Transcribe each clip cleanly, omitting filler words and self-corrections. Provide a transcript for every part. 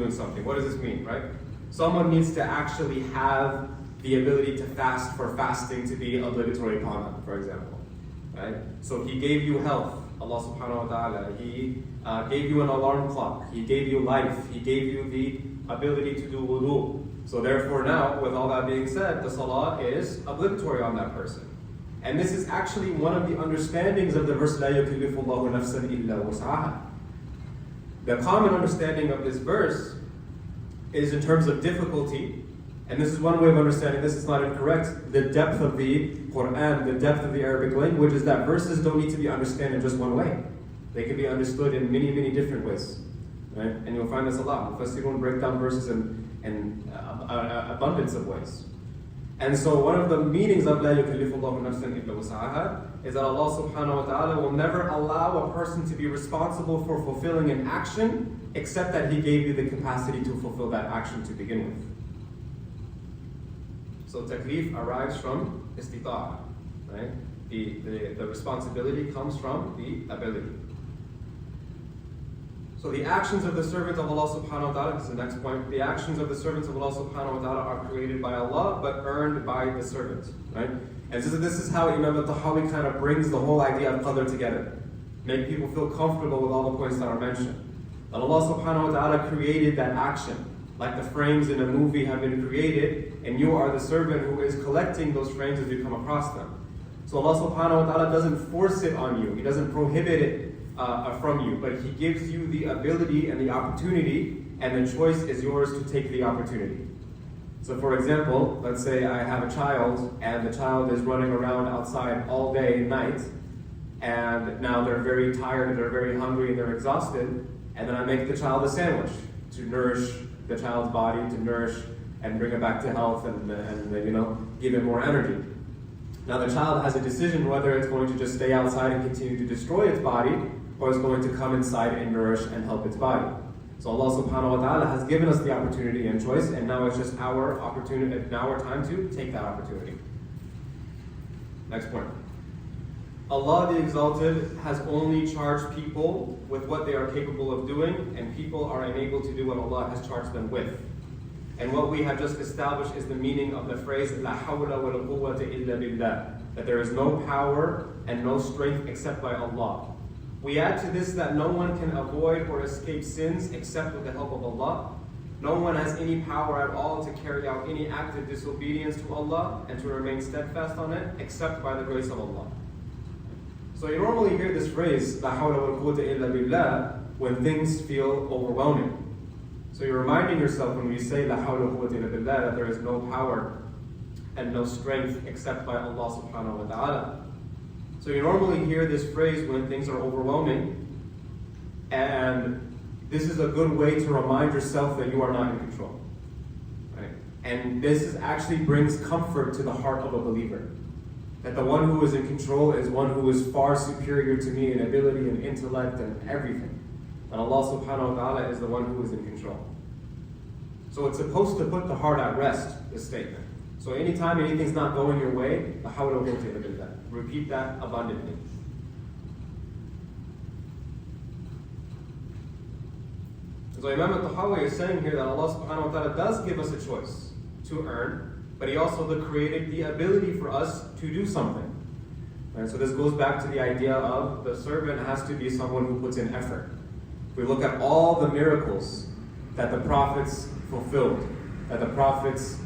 doing something. What does this mean, right? Someone needs to actually have the ability to fast for fasting to be obligatory upon them, for example, right? So He gave you health, Allah subhanahu wa ta'ala. He gave you an alarm clock. He gave you life. He gave you the ability to do wudu. So therefore now, with all that being said, the salah is obligatory on that person. And this is actually one of the understandings of the verse, لَا يُكَلِّفُ اللَّهُ نَفْسًا إِلَّا وُسْعَهَا. The common understanding of this verse is in terms of difficulty, and this is one way of understanding this, is not incorrect. The depth of the Quran, the depth of the Arabic language is that verses don't need to be understood in just one way. They can be understood in many, many different ways. Right? And you'll find this a lot. Mufassirun break down verses in abundance of ways. And so one of the meanings of لَا يُكَلِّفُ اللَّهُ نَفْسًا إِلَّا وُسْعَهَا is that Allah subhanahu wa ta'ala will never allow a person to be responsible for fulfilling an action except that He gave you the capacity to fulfill that action to begin with. So taklif arrives from istita'a, right? The responsibility comes from the ability. So the actions of the servants of Allah subhanahu wa ta'ala, this is the next point, the actions of the servants of Allah subhanahu wa ta'ala are created by Allah but earned by the servant, right? And so this is how Imam Tahawiyyah kind of brings the whole idea of qadr together. Make people feel comfortable with all the points that are mentioned. That Allah subhanahu wa ta'ala created that action. Like the frames in a movie have been created, and you are the servant who is collecting those frames as you come across them. So Allah subhanahu wa ta'ala doesn't force it on you. He doesn't prohibit it from you, but He gives you the ability and the opportunity, and the choice is yours to take the opportunity. So for example, let's say I have a child, and the child is running around outside all day and night, and now they're very tired, and they're very hungry, and they're exhausted, and then I make the child a sandwich to nourish the child's body, to nourish and bring it back to health and give it more energy. Now the child has a decision whether it's going to just stay outside and continue to destroy its body, or it's going to come inside and nourish and help its body. So Allah subhanahu wa ta'ala has given us the opportunity and choice, and now it's just our opportunity, now our time to take that opportunity. Next point. Allah the Exalted has only charged people with what they are capable of doing, and people are unable to do what Allah has charged them with. And what we have just established is the meaning of the phrase لا حول ولا قوة إلا بالله, that there is no power and no strength except by Allah. We add to this that no one can avoid or escape sins except with the help of Allah. No one has any power at all to carry out any act of disobedience to Allah and to remain steadfast on it except by the grace of Allah. So you normally hear this phrase, لا حول ولا قوة إلا بالله, when things feel overwhelming. So you're reminding yourself when we say لا حول ولا قوة إلا بالله that there is no power and no strength except by Allah subhanahu wa ta'ala. So you normally hear this phrase when things are overwhelming, and this is a good way to remind yourself that you are not in control. Right? And this actually brings comfort to the heart of a believer. That the one who is in control is one who is far superior to me in ability and intellect and everything. And Allah subhanahu wa ta'ala is the one who is in control. So it's supposed to put the heart at rest, this statement. So anytime anything's not going your way, la hawla wa quwwata illa billah. Repeat that abundantly. So Imam Tahawiyyah is saying here that Allah subhanahu wa ta'ala does give us a choice to earn, but He also created the ability for us to do something. And so this goes back to the idea of the servant has to be someone who puts in effort. If we look at all the miracles that the prophets fulfilled, that the prophets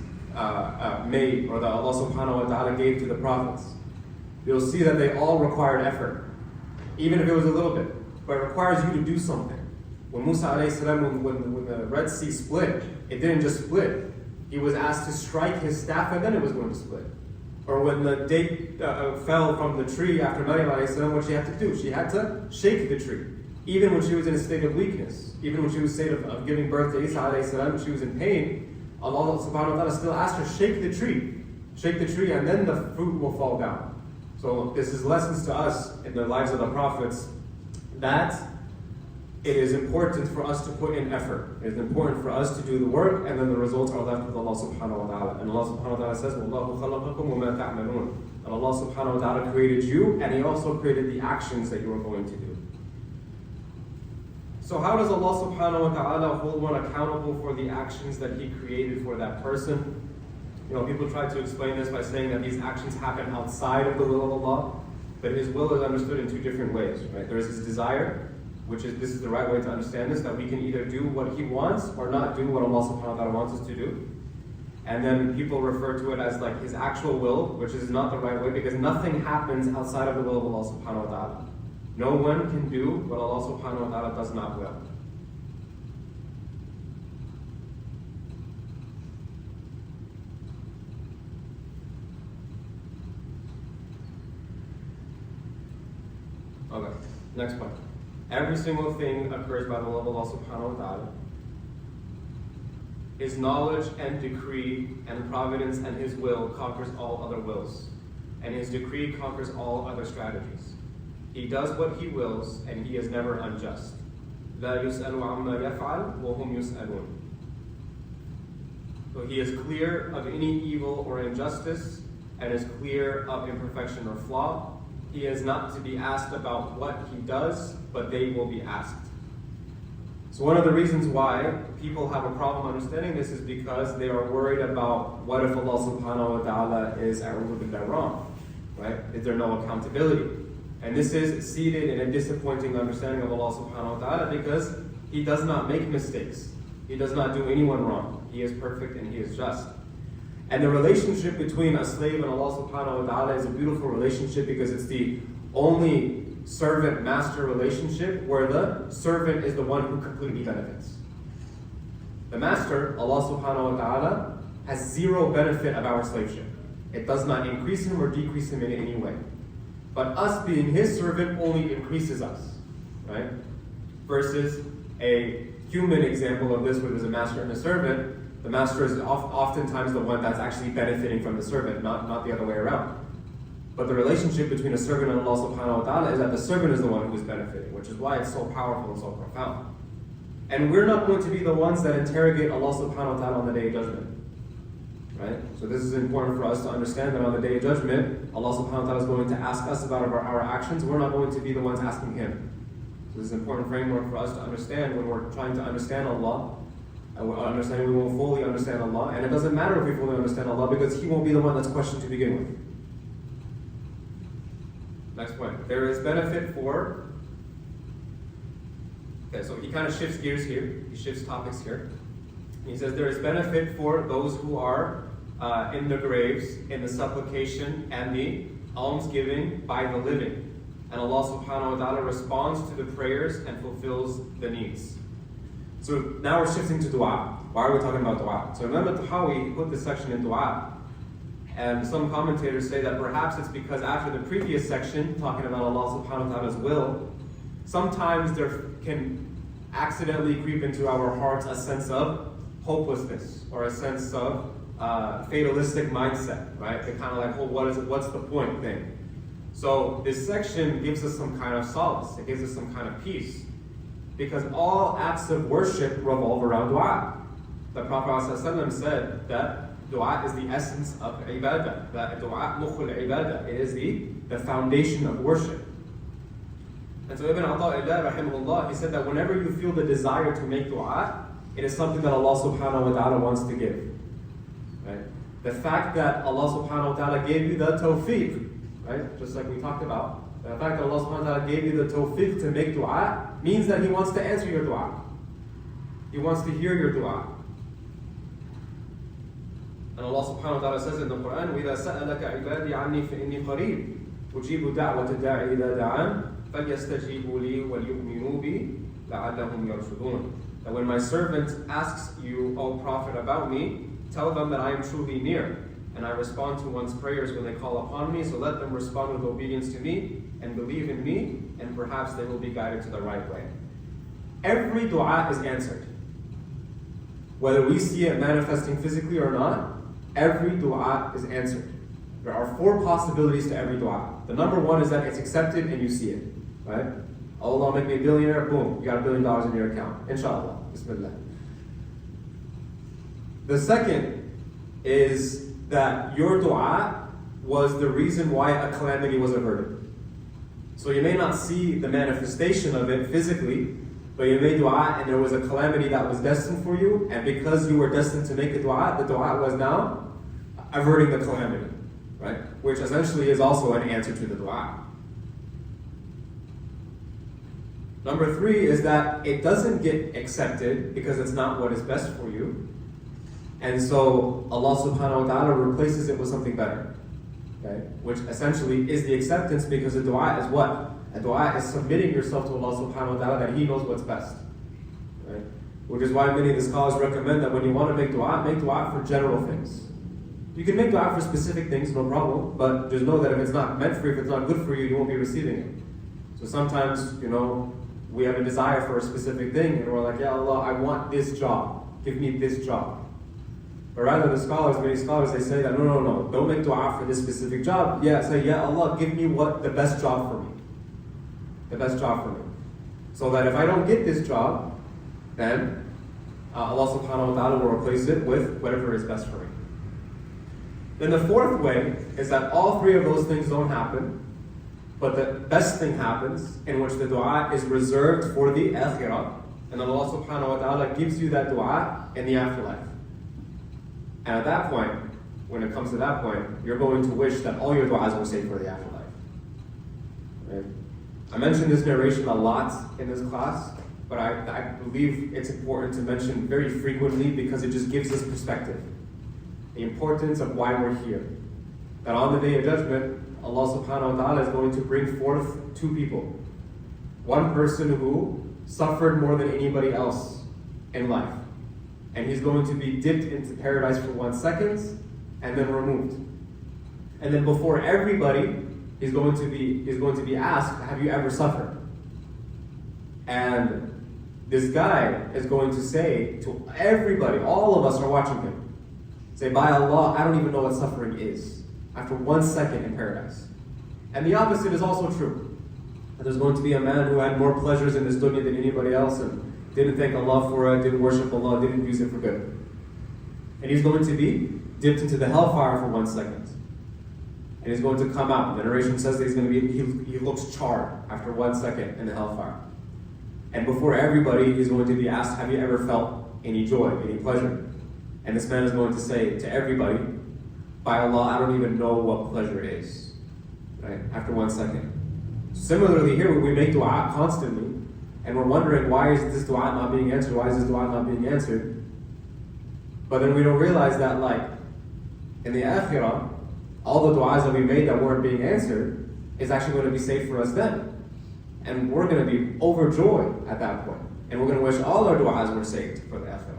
made, or that Allah subhanahu wa ta'ala gave to the prophets, you'll see that they all required effort, even if it was a little bit, but it requires you to do something. When Musa alayhi salam, when the Red Sea split, it didn't just split. He was asked to strike his staff and then it was going to split. Or when the date fell from the tree after Maryam alayhi salam, what she had to do? She had to shake the tree. Even when she was in a state of weakness, even when she was in a state of giving birth to Isa alayhi salam, she was in pain, Allah subhanahu wa ta'ala still asked her, shake the tree. Shake the tree and then the fruit will fall down. So this is lessons to us in the lives of the prophets that it is important for us to put in effort. It is important for us to do the work, and then the results are left with Allah subhanahu wa ta'ala. And Allah subhanahu wa ta'ala says, وَاللَّهُ خَلَقَكُمْ وَمَا تَعْمَلُونَ. And Allah subhanahu wa ta'ala created you, and He also created the actions that you are going to do. So how does Allah subhanahu wa ta'ala hold one accountable for the actions that He created for that person? People try to explain this by saying that these actions happen outside of the will of Allah, but His will is understood in two different ways, right? There is His desire, this is the right way to understand this, that we can either do what He wants or not do what Allah subhanahu wa ta'ala wants us to do. And then people refer to it as like His actual will, which is not the right way, because nothing happens outside of the will of Allah subhanahu wa ta'ala. No one can do what Allah subhanahu wa ta'ala does not will. Okay, next point. Every single thing occurs by the will of Allah subhanahu wa ta'ala. His knowledge and decree and providence and His will conquers all other wills. And His decree conquers all other strategies. He does what He wills, and He is never unjust. لا يسأل عما يفعل وهم يسألون. So He is clear of any evil or injustice, and is clear of imperfection or flaw. He is not to be asked about what He does, but they will be asked. So one of the reasons why people have a problem understanding this is because they are worried about what if Allah subhanahu wa ta'ala is wrong, right? Is there no accountability? And this is seated in a disappointing understanding of Allah subhanahu wa ta'ala because He does not make mistakes. He does not do anyone wrong. He is perfect and He is just. And the relationship between a slave and Allah subhanahu wa ta'ala is a beautiful relationship because it's the only servant-master relationship where the servant is the one who completely benefits. The master, Allah subhanahu wa ta'ala, has zero benefit of our slaveship. It does not increase him or decrease him in any way. But us being His servant only increases us, right? Versus a human example of this where there's a master and a servant. The master is oftentimes the one that's actually benefiting from the servant, not the other way around. But the relationship between a servant and Allah subhanahu wa ta'ala is that the servant is the one who is benefiting, which is why it's so powerful and so profound. And we're not going to be the ones that interrogate Allah subhanahu wa ta'ala on the Day of Judgment. Right? So this is important for us to understand that on the Day of Judgment, Allah subhanahu wa ta'ala is going to ask us about our actions. We're not going to be the ones asking Him. So this is an important framework for us to understand when we're trying to understand Allah. And we won't fully understand Allah. And it doesn't matter if we fully understand Allah because He won't be the one that's questioned to begin with. Next point. There is benefit for... Okay, so he kind of shifts gears here. He shifts topics here. He says there is benefit for those who are in the graves, in the supplication and the almsgiving by the living. And Allah subhanahu wa ta'ala responds to the prayers and fulfills the needs. So now we're shifting to dua. Why are we talking about dua? So Imam Tahawiyyah put this section in dua. And some commentators say that perhaps it's because after the previous section, talking about Allah subhanahu wa ta'ala's will, sometimes there can accidentally creep into our hearts a sense of hopelessness or a sense of fatalistic mindset, right? They're kind of like, well, what's the point thing? So this section gives us some kind of solace. It gives us some kind of peace. Because all acts of worship revolve around dua. The Prophet ﷺ said that dua is the essence of ibadah. That dua mukhul ibadah. It is the foundation of worship. And so Ibn Ata'illah rahimahullah, he said that whenever you feel the desire to make dua, it is something that Allah subhanahu wa ta'ala wants to give. Right? The fact that Allah subhanahu wa ta'ala gave you the tawfiq, right? Just like we talked about. The fact that Allah subhanahu wa ta'ala gave you the tawfiq to make dua means that He wants to answer your dua. He wants to hear your dua. And Allah subhanahu wa ta'ala says in the Quran, وَإِذَا سَأَلَكَ عِبَادِي عَنِّي فَإِنِّي قَرِيبٌ أُجِيبُ دَعْوَةَ الدَّاعِ إِذَا دَعَانِ فَلْيَسْتَجِيبُوا لِي وَلْيُؤْمِنُوا بِي لَعَلَّهُمْ يَرْشُدُونَ. That when my servant asks you, O Prophet, about me, tell them that I am truly near, and I respond to one's prayers when they call upon me, so let them respond with obedience to me, and believe in me, and perhaps they will be guided to the right way. Every dua is answered. Whether we see it manifesting physically or not, every dua is answered. There are 4 possibilities to every dua. The number 1 is that it's accepted and you see it. Right? Allah make me a billionaire, boom, you got $1 billion in your account. Inshallah. Bismillah. The second is that your dua was the reason why a calamity was averted. So you may not see the manifestation of it physically, but you made dua and there was a calamity that was destined for you, and because you were destined to make a dua, the dua was now averting the calamity, right? Which essentially is also an answer to the dua. Number 3 is that it doesn't get accepted because it's not what is best for you. And so Allah subhanahu wa ta'ala replaces it with something better. Okay? Which essentially is the acceptance, because the dua is what? A dua is submitting yourself to Allah subhanahu wa ta'ala that He knows what's best. Right? Which is why many of the scholars recommend that when you want to make dua for general things. You can make dua for specific things, no problem, but just know that if it's not meant for you, if it's not good for you, you won't be receiving it. So sometimes, we have a desire for a specific thing, and we're like, Ya Allah, I want this job. Give me this job. But rather many scholars, they say that, no, don't make dua for this specific job. Yeah, say, Ya Allah, give me the best job for me. The best job for me. So that if I don't get this job, then Allah subhanahu wa ta'ala will replace it with whatever is best for me. Then the 4th way is that all 3 of those things don't happen, but the best thing happens, in which the dua is reserved for the akhirah, and Allah subhanahu wa ta'ala gives you that dua in the afterlife. And at that point, when it comes to that point, you're going to wish that all your du'as were saved for the afterlife. Right? I mentioned this narration a lot in this class, but I believe it's important to mention very frequently because it just gives us perspective. The importance of why we're here. That on the Day of Judgment, Allah subhanahu wa ta'ala is going to bring forth 2 people. One person who suffered more than anybody else in life. And he's going to be dipped into paradise for 1 second and then removed. And then before everybody, he's going to be asked, have you ever suffered? And this guy is going to say to everybody, all of us are watching him, say, by Allah, I don't even know what suffering is, after 1 second in paradise. And the opposite is also true. There's going to be a man who had more pleasures in this dunya than anybody else and didn't thank Allah for it, didn't worship Allah, didn't use it for good. And he's going to be dipped into the hellfire for 1 second. And he's going to come out. The narration says that he looks charred after 1 second in the hellfire. And before everybody, he's going to be asked, have you ever felt any joy, any pleasure? And this man is going to say to everybody, by Allah, I don't even know what pleasure is. Right? After 1 second. Similarly here, we make dua constantly, and we're wondering, why is this dua not being answered? Why is this dua not being answered? But then we don't realize that, in the akhirah, all the du'as that we made that weren't being answered is actually going to be saved for us then. And we're going to be overjoyed at that point. And we're going to wish all our du'as were saved for the akhirah.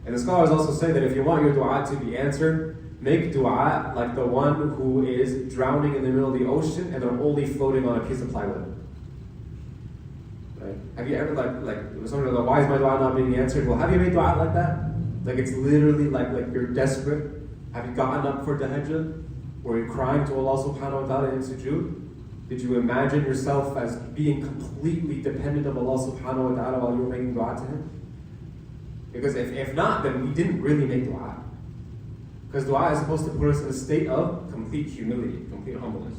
And the scholars also say that if you want your du'a to be answered, make du'a like the one who is drowning in the middle of the ocean and they're only floating on a piece of plywood. Right? Have you ever someone like, why is my du'a not being answered? Well, have you made du'a like that? It's literally like you're desperate. Have you gotten up for tahajjud? Were you crying to Allah subhanahu wa ta'ala in sujood? Did you imagine yourself as being completely dependent of Allah subhanahu wa ta'ala while you were making du'a to Him? Because if not, then we didn't really make du'a. Because du'a is supposed to put us in a state of complete humility, complete humbleness.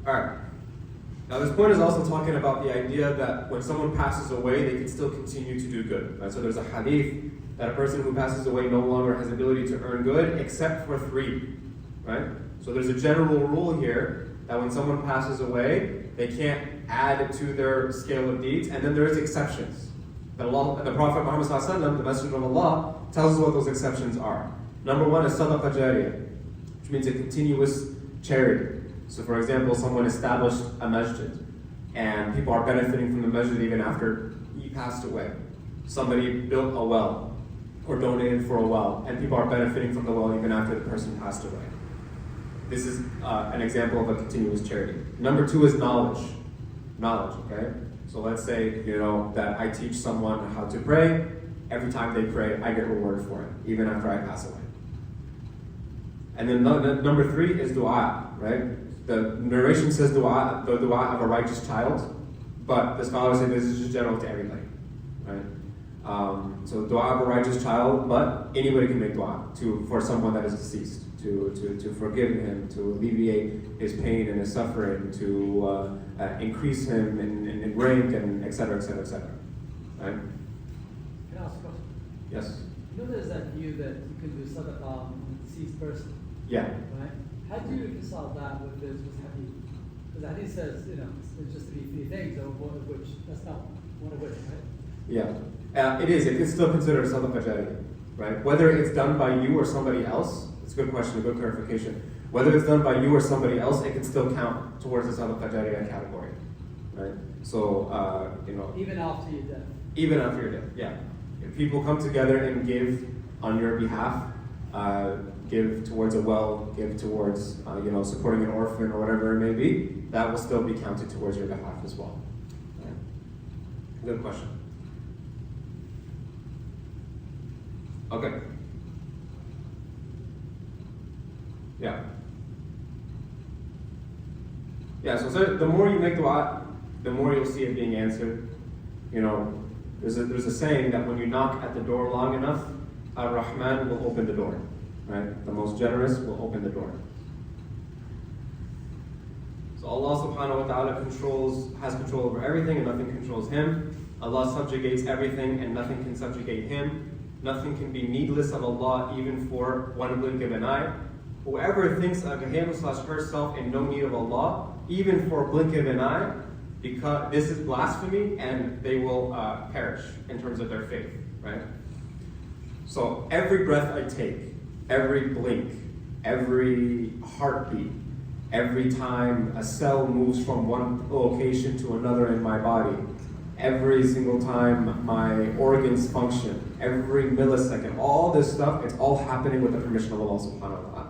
Alright. Now this point is also talking about the idea that when someone passes away, they can still continue to do good. Right? So there's a hadith that a person who passes away no longer has the ability to earn good except for 3. Right? So there's a general rule here that when someone passes away, they can't add to their scale of deeds, and then there's exceptions. That Allah, the Prophet Muhammad ﷺ, the Messenger of Allah, tells us what those exceptions are. Number 1 is sadaqah jariyah, which means a continuous charity. So for example, someone established a masjid, and people are benefiting from the masjid even after he passed away. Somebody built a well, or donated for a well, and people are benefiting from the well even after the person passed away. This is an example of a continuous charity. Number 2 is knowledge. Knowledge, okay? So let's say, that I teach someone how to pray. Every time they pray, I get rewarded for it, even after I pass away. And then number 3 is dua, right? The narration says the dua of a righteous child, but the scholars say this is just general to everybody, right? So dua of a righteous child, but anybody can make dua for someone that is deceased, to forgive him, to alleviate his pain and his suffering, to increase him in rank, and etc., etc., etc. Right? Can I ask a question? Yes. You know there's that view that you can do sadaqah on a deceased person, Yeah. right? How do you reconcile that with this hadith? Because the hadith says, it's just to be three things, or one of which, that's not one of which, right? Yeah. It is. It is still considered sadaqah jariyah, right? Whether it's done by you or somebody else, it's a good question, a good clarification. Whether it's done by you or somebody else, it can still count towards the sadaqah jariyah category, right? So, Even after your death. Even after your death, yeah. If people come together and give on your behalf, give towards a well, give towards supporting an orphan or whatever it may be, that will still be counted towards your behalf as well. Right. Good question. Okay. Yeah. Yeah, so the more you make dua, the more you'll see it being answered. There's a saying that when you knock at the door long enough, Ar-Rahman will open the door. Right? The most generous will open the door. So Allah subhanahu wa ta'ala has control over everything and nothing controls him. Allah subjugates everything and nothing can subjugate him. Nothing can be needless of Allah even for one blink of an eye. Whoever thinks of him/herself in no need of Allah, even for a blink of an eye, because this is blasphemy and they will perish in terms of their faith, right? So every breath I take, every blink, every heartbeat, every time a cell moves from one location to another in my body, every single time my organs function, every millisecond, all this stuff, it's all happening with the permission of Allah subhanahu wa ta'ala.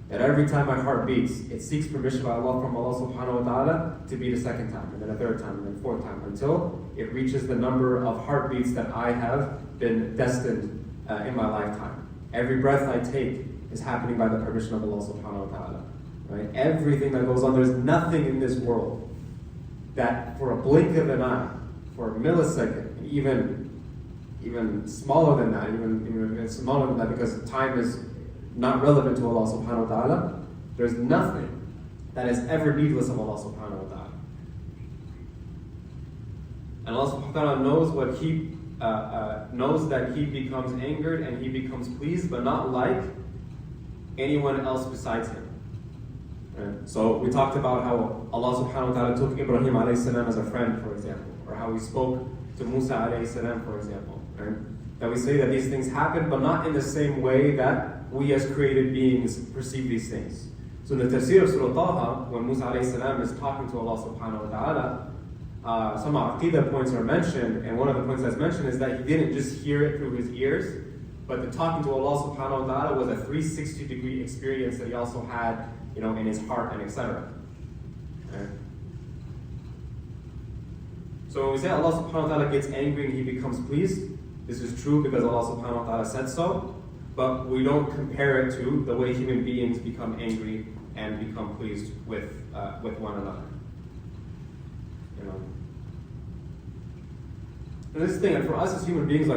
That every time my heart beats, it seeks permission by Allah from Allah subhanahu wa ta'ala to beat a second time, and then a third time, and then a fourth time, until it reaches the number of heartbeats that I have been destined in my lifetime. Every breath I take is happening by the permission of Allah subhanahu wa ta'ala. Right? Everything that goes on, there's nothing in this world that for a blink of an eye, for a millisecond, even smaller than that, even smaller than that, because time is not relevant to Allah subhanahu wa ta'ala, there's nothing that is ever needless of Allah subhanahu wa ta'ala. And Allah subhanahu wa ta'ala knows that He becomes angered and He becomes pleased, but not like anyone else besides Him. Right? So we talked about how Allah subhanahu wa ta'ala took Ibrahim alayhi salam as a friend, for example, or how He spoke to Musa alayhi salam, for example. Right? That we say that these things happen, but not in the same way that we as created beings perceive these things. So in the tafsir of Surah Taha, when Musa alayhi salam is talking to Allah subhanahu wa ta'ala, some Aqidah points are mentioned, and one of the points that's mentioned is that he didn't just hear it through his ears, but the talking to Allah subhanahu wa ta'ala was a 360-degree experience that he also had, in his heart and etc. Right? So when we say Allah subhanahu wa ta'ala gets angry and He becomes pleased, this is true because Allah subhanahu wa ta'ala said so, but we don't compare it to the way human beings become angry and become pleased with one another. And this thing, and for us as human beings,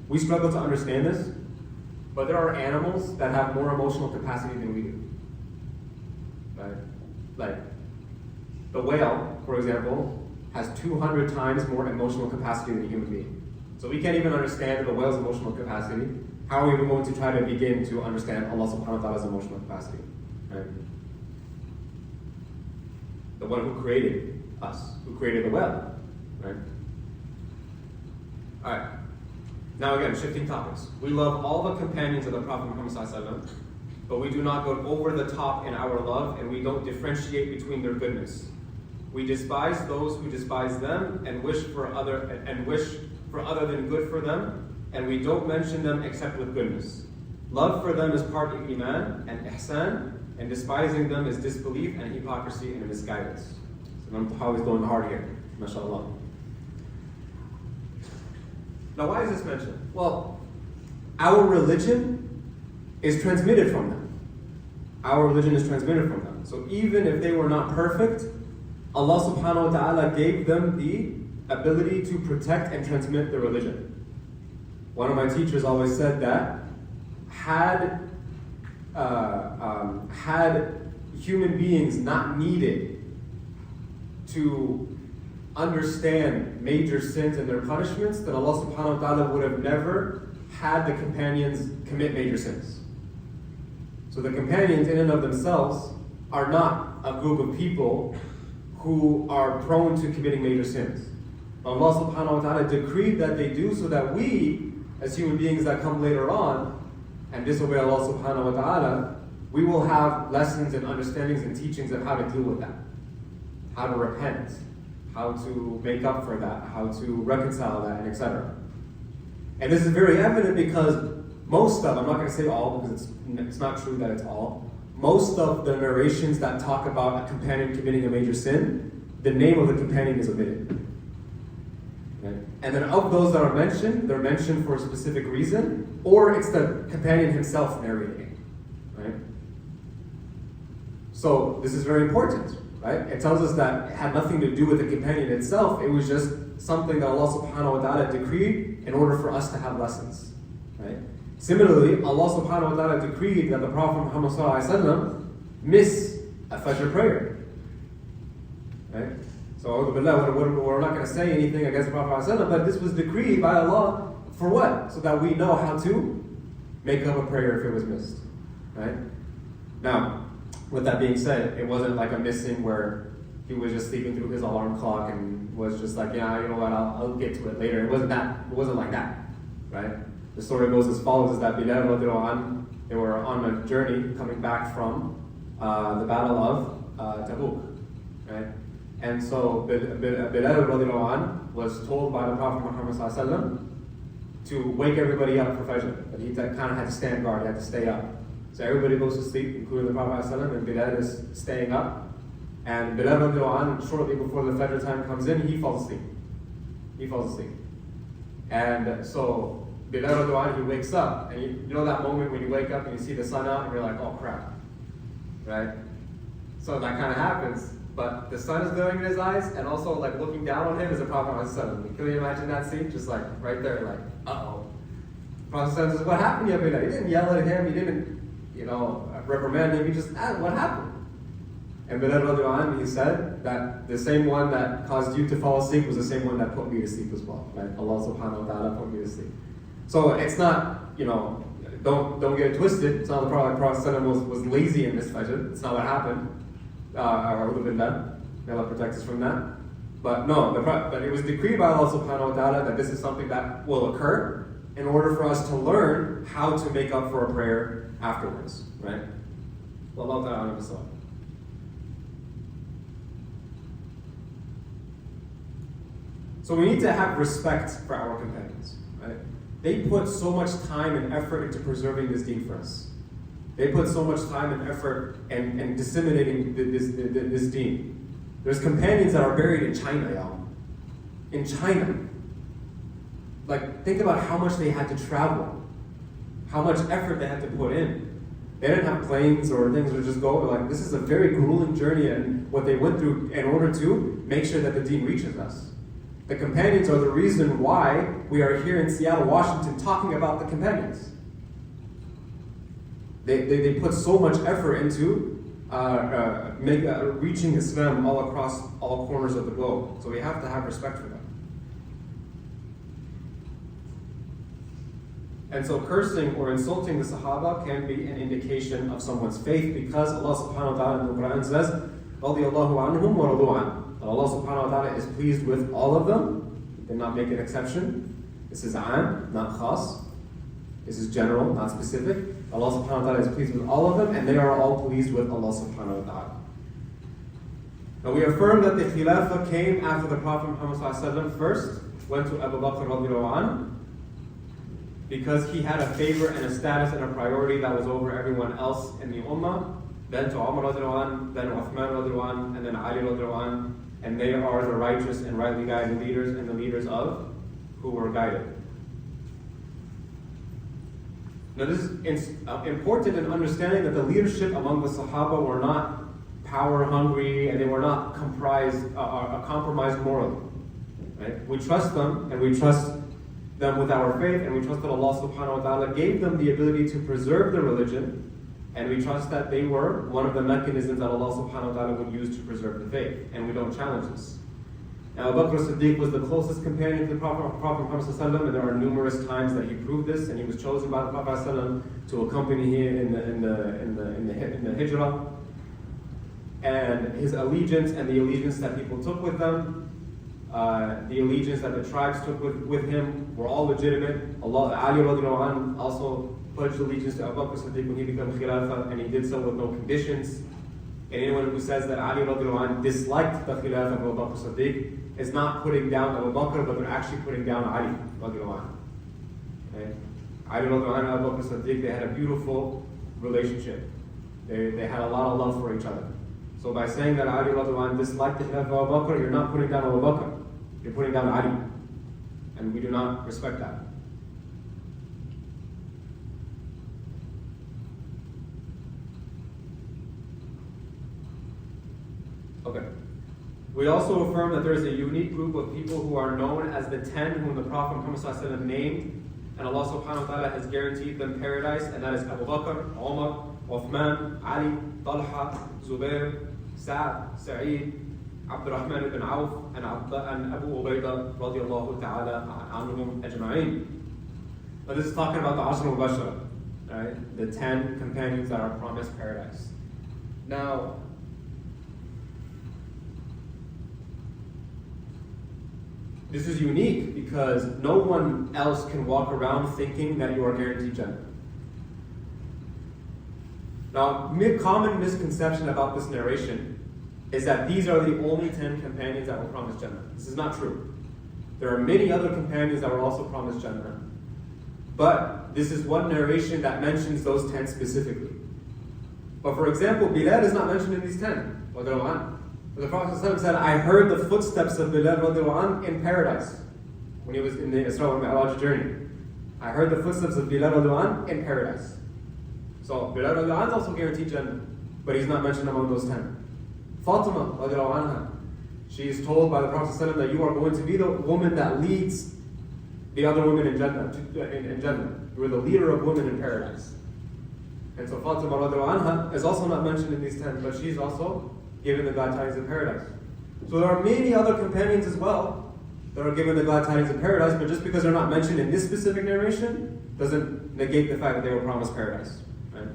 we struggle to understand this, but there are animals that have more emotional capacity than we do. Right? Like the whale, for example, has 200 times more emotional capacity than a human being. So we can't even understand the whale's emotional capacity. How are we even going to try to begin to understand Allah subhanahu wa ta'ala's emotional capacity? Right? The one who created us, who created the whale. Right? Alright. Now again, shifting topics. We love all the companions of the Prophet Muhammad sallallahu alaihi wasallam, but we do not go over the top in our love, and we don't differentiate between their goodness. We despise those who despise them and wish for other than good for them, and we don't mention them except with goodness. Love for them is part of Iman and Ihsan, and despising them is disbelief and hypocrisy and misguidance. So Imam Tahawiyyah is going hard here, mashallah. Now why is this mentioned? Well, our religion is transmitted from them. Our religion is transmitted from them. So even if they were not perfect, Allah subhanahu wa ta'ala gave them the ability to protect and transmit the religion. One of my teachers always said that had had human beings not needed to understand major sins and their punishments, then Allah subhanahu wa ta'ala would have never had the companions commit major sins. So the companions in and of themselves are not a group of people who are prone to committing major sins. Allah subhanahu wa ta'ala decreed that they do so that we, as human beings that come later on and disobey Allah subhanahu wa ta'ala, we will have lessons and understandings and teachings of how to deal with that, how to repent, how to make up for that, how to reconcile that, and etc. And this is very evident because most of, I'm not going to say all because it's not true that it's all, most of the narrations that talk about a companion committing a major sin, the name of the companion is omitted. Right? And then of those that are mentioned, they're mentioned for a specific reason, or it's the companion himself narrating it. Right? So this is very important. Right? It tells us that it had nothing to do with the companion itself, it was just something that Allah subhanahu wa ta'ala decreed in order for us to have lessons. Right? Similarly, Allah subhanahu wa ta'ala decreed that the Prophet Muhammad sallallahu alaihi wasallam miss a Fajr prayer. Right? So we're not going to say anything against the Prophet sallallahu alaihi wasallam, but this was decreed by Allah for what? So that we know how to make up a prayer if it was missed. Right? Now, with that being said, it wasn't like a missing where he was just sleeping through his alarm clock and was just like, yeah, you know what, I'll get to it later. It wasn't like that, right? The story goes as follows: is that Bilal radiallahu anh, they were on a journey coming back from the battle of Tabuk, right? And so Bilal radiallahu anh was told by the Prophet Muhammad sallallahu alaihi wasallam to wake everybody up for Fajr, but he kind of had to stand guard, he had to stay up. So everybody goes to sleep, including the Prophet ﷺ, and Bilal is staying up. And Bilal radiallahu anh, shortly before the Fajr time comes in, he falls asleep. And so Bilal radiallahu anh, he wakes up, and you know that moment when you wake up and you see the sun out, and you're like, oh crap, right? So that kind of happens, but the sun is glowing in his eyes, and also like looking down on him is the Prophet ﷺ. Can you imagine that scene? Just like right there, like, uh-oh. The Prophet ﷺ says, what happened, ya Bilal? He didn't yell at him, he didn't reprimand him, he just asked, what happened? And Bilal radiallahu anh, he said that the same one that caused you to fall asleep was the same one that put me to sleep as well. Right? Allah subhanahu wa ta'ala put me to sleep. So it's not, don't get it twisted. It's not the Prophet was lazy in this Fajr. It's not what happened. May Allah protect us from that. But no, but it was decreed by Allah subhanahu wa ta'ala that this is something that will occur in order for us to learn how to make up for a prayer afterwards, right? Wallahu ta'ala bisawab. So we need to have respect for our companions, right? They put so much time and effort into preserving this deen for us. They put so much time and effort and disseminating this deen. There's companions that are buried in China, y'all. In China. Like, think about how much they had to travel, how much effort they had to put in. They didn't have planes or things to just go. Like, this is a very grueling journey and what they went through in order to make sure that the deen reaches us. The companions are the reason why we are here in Seattle, Washington, talking about the companions. They put so much effort into reaching Islam all across all corners of the globe. So we have to have respect for them. And so cursing or insulting the Sahaba can be an indication of someone's faith, because Allah subhanahu wa ta'ala in the Quran says, رَضِيَ اللَّهُ عَنْهُمْ وَرَضُوا عَنْهُ. That Allah subhanahu wa ta'ala is pleased with all of them. He did not make an exception. This is am, not khas. This is general, not specific. Allah subhanahu wa ta'ala is pleased with all of them, and they are all pleased with Allah subhanahu wa ta'ala. Now we affirm that the Khilafah came after the Prophet Muhammad sallallahu alaihi wasallam first went to Abu Bakr radiallahu anhu, because he had a favor and a status and a priority that was over everyone else in the Ummah. Then to Umar radiallahu anhu, then Uthman radiallahu anhu, and then Ali radiallahu anhu, and they are the righteous and rightly guided leaders and the leaders of who were guided. Now this is important in understanding that the leadership among the Sahaba were not power hungry, and they were not compromised morally. Right? We trust them, and we trust them with our faith, and we trust that Allah subhanahu wa ta'ala gave them the ability to preserve the religion And we trust that they were one of the mechanisms that Allah subhanahu wa ta'ala would use to preserve the faith. And we don't challenge this. Now, Abu Bakr as-Siddiq was the closest companion to the Prophet Muhammad ﷺ, and there are numerous times that he proved this, and he was chosen by the Prophet ﷺ to accompany him in the hijrah. And his allegiance and the allegiance that people took with them, the allegiance that the tribes took with him, were all legitimate. Ali radiallahu anhu also pledged allegiance to Abu Bakr as-Siddiq when he became Khilafah, and he did so with no conditions. And anyone who says that Ali radiallahu anhu disliked the Khilafah of Abu Bakr as-Siddiq is not putting down Abu Bakr, but they're actually putting down Ali radiallahu anhu. Okay? Ali radiallahu anhu and Abu Bakr as-Siddiq, they had a beautiful relationship. They had a lot of love for each other. So by saying that Ali radiallahu anhu disliked the Khilafah of Abu Bakr, you're not putting down Abu Bakr. You're putting down Ali. And we do not respect that. Okay. We also affirm that there is a unique group of people who are known as the 10 whom the Prophet Muhammad ﷺ named, and Allah subhanahu wa ta'ala has guaranteed them paradise, and that is Abu Bakr, Umar, Uthman, Ali, Talha, Zubair, Sa'd, Sa'id, Abdurrahman ibn Auf, and Abu Ubaidah radiallahu ta'ala anhum ajma'in. Now this is talking about the Ashr al-Bashara, right? The 10 companions that are promised paradise. Now, this is unique because no one else can walk around thinking that you are guaranteed Jannah. Now, common misconception about this narration is that these are the only 10 companions that were promised Jannah. This is not true. There are many other companions that were also promised Jannah. But this is one narration that mentions those 10 specifically. But for example, Bilal is not mentioned in these 10. The Prophet ﷺ said, I heard the footsteps of Bilal radiallahu anhu in paradise when he was in the Isra al-Mi'raj journey. I heard the footsteps of Bilal radiallahu anhu in paradise. So Bilal radiallahu anhu is also guaranteed Jannah, but he's not mentioned among those 10. Fatima radiallahu anha, she is told by the Prophet ﷺ that you are going to be the woman that leads the other women in Jannah. You are the leader of women in paradise. And so Fatima radiallahu anha is also not mentioned in these 10, but she's also given the glad tidings of paradise. So there are many other companions as well that are given the glad tidings of paradise, but just because they're not mentioned in this specific narration doesn't negate the fact that they were promised paradise. Right?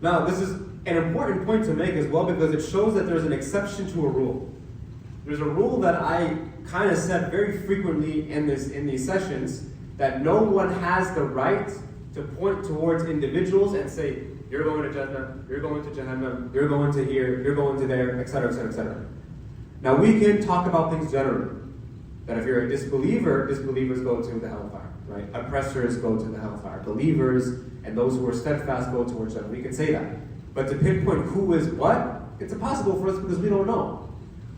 Now, this is an important point to make as well because it shows that there's an exception to a rule. There's a rule that I kind of said very frequently in these sessions, that no one has the right to point towards individuals and say, you're going to Jannah, you're going to Jahannam, you're going to here, you're going to there, etc., etc., etc. Now we can talk about things generally. That if you're a disbeliever, disbelievers go to the hellfire, right? Oppressors go to the hellfire. Believers and those who are steadfast go towards Jannah. We can say that. But to pinpoint who is what, it's impossible for us because we don't know.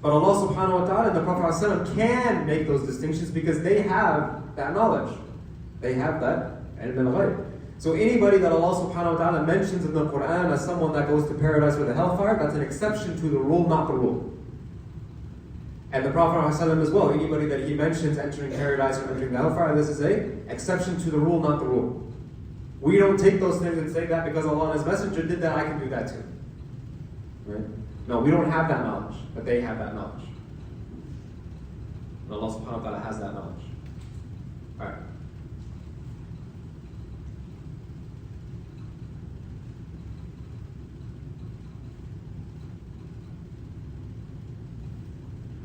But Allah subhanahu wa ta'ala and the Prophet ﷺ can make those distinctions because they have that knowledge. They have that ilm al-ghayb. So anybody that Allah subhanahu wa ta'ala mentions in the Quran as someone that goes to paradise or the hellfire, that's an exception to the rule, not the rule. And the Prophet ﷺ as well, anybody that he mentions entering paradise or entering the hellfire, this is an exception to the rule, not the rule. We don't take those things and say that because Allah and His Messenger did that, I can do that too. Right? No, we don't have that knowledge, but they have that knowledge. And Allah subhanahu wa ta'ala has that knowledge. Alright.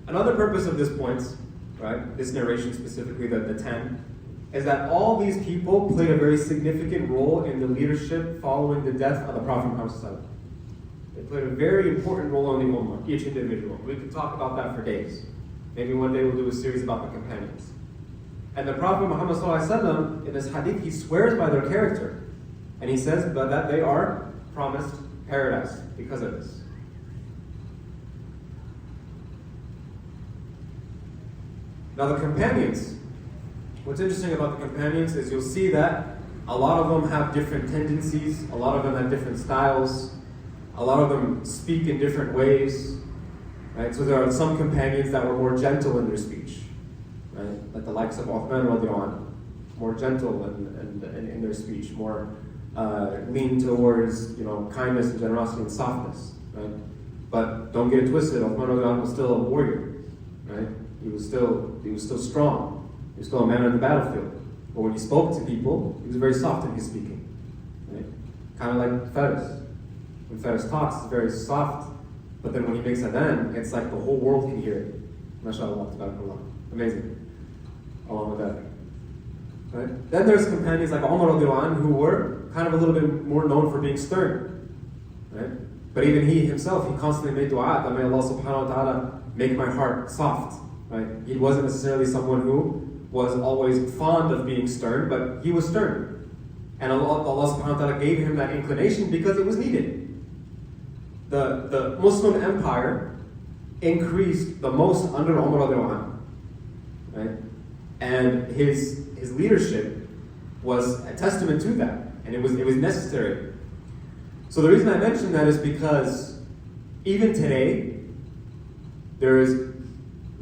Another purpose of this point, right, this narration specifically, the 10, is that all these people played a very significant role in the leadership following the death of the Prophet Muhammad. They played a very important role in the Ummah, each individual. We could talk about that for days. Maybe one day we'll do a series about the companions. And the Prophet Muhammad in this hadith, he swears by their character. And he says that they are promised paradise because of this. Now the companions, what's interesting about the companions is you'll see that a lot of them have different tendencies, a lot of them have different styles, a lot of them speak in different ways, right? So there are some companions that were more gentle in their speech, right? Like the likes of Uthman radiallahu anhu, more gentle in their speech, more lean towards, kindness and generosity and softness, right? But don't get it twisted. Uthman was still a warrior, right? He was still strong. He was still a man on the battlefield. But when he spoke to people, he was very soft in his speaking, right? Kind of like Faris. When Faris talks, it's very soft. But then when he makes adhan, it's like the whole world can hear it. MashaAllah, tabarakallah. Amazing. Along with that. Right? Then there's companions like Umar radiallahu anhu who were kind of a little bit more known for being stern. Right? But even he himself, he constantly made dua that may Allah subhanahu wa ta'ala make my heart soft. Right? He wasn't necessarily someone who was always fond of being stern, but he was stern. And Allah subhanahu wa ta'ala gave him that inclination because it was needed. The Muslim empire increased the most under Umar radiallahu anhu. Right? And his leadership was a testament to that, and it was necessary. So the reason I mention that is because even today, there is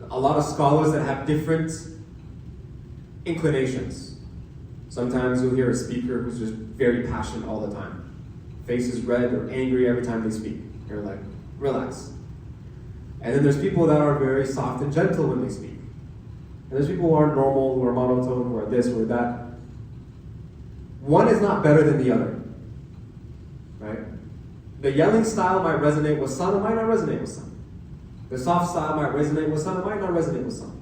a lot of scholars that have different inclinations. Sometimes you'll hear a speaker who's just very passionate all the time. Face is red or angry every time they speak. You're like, relax. And then there's people that are very soft and gentle when they speak. And there's people who are normal, who are monotone, who are this, who are that. One is not better than the other. Right? The yelling style might resonate with some, it might not resonate with some. The soft style might resonate with some, it might not resonate with some.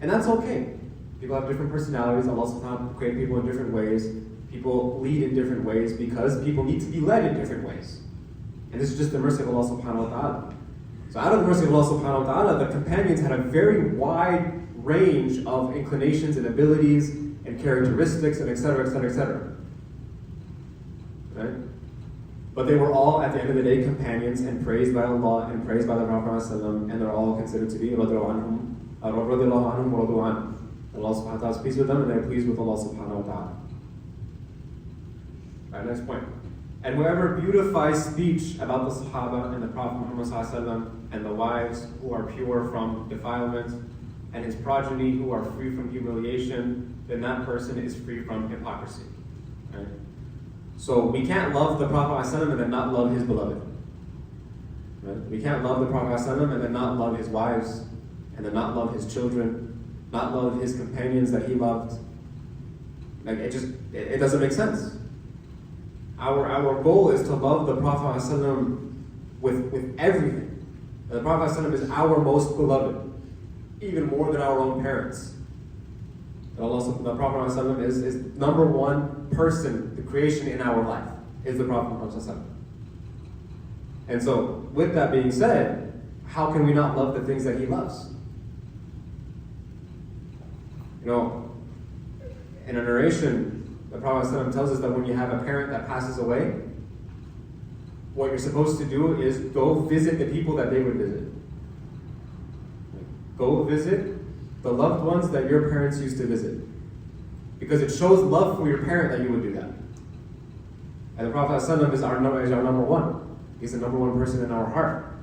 And that's okay. People have different personalities. Allah subhanahu wa ta'ala created people in different ways. People lead in different ways because people need to be led in different ways. And this is just the mercy of Allah subhanahu wa ta'ala. So out of the mercy of Allah subhanahu wa ta'ala, the companions had a very wide range of inclinations and abilities and characteristics and etc., etc., etc. Right? But they were all, at the end of the day, companions and praised by Allah and praised by the Prophet ﷺ, and they're all considered to be radiallahu anhum wa radu an. Allah subhanahu wa ta'ala is pleased with them and they're pleased with Allah subhanahu wa ta'ala. Right, next point. And whoever beautifies speech about the Sahaba and the Prophet Muhammad ﷺ and the wives who are pure from defilement and his progeny who are free from humiliation, then that person is free from hypocrisy. Right? So we can't love the Prophet ﷺ and then not love his beloved. Right? We can't love the Prophet ﷺ and then not love his wives, and then not love his children, not love his companions that he loved. Like it doesn't make sense. Our goal is to love the Prophet ﷺ with everything. And the Prophet ﷺ is our most beloved, even more than our own parents. And also, the Prophet ﷺ is number one person, the creation in our life, is the Prophet Muhammad ﷺ. And so, with that being said, how can we not love the things that he loves? In a narration, the Prophet ﷺ tells us that when you have a parent that passes away, what you're supposed to do is go visit the people that they would visit. Go visit the loved ones that your parents used to visit. Because it shows love for your parent that you would do that. And the Prophet ﷺ is our number one. He's the number one person in our heart.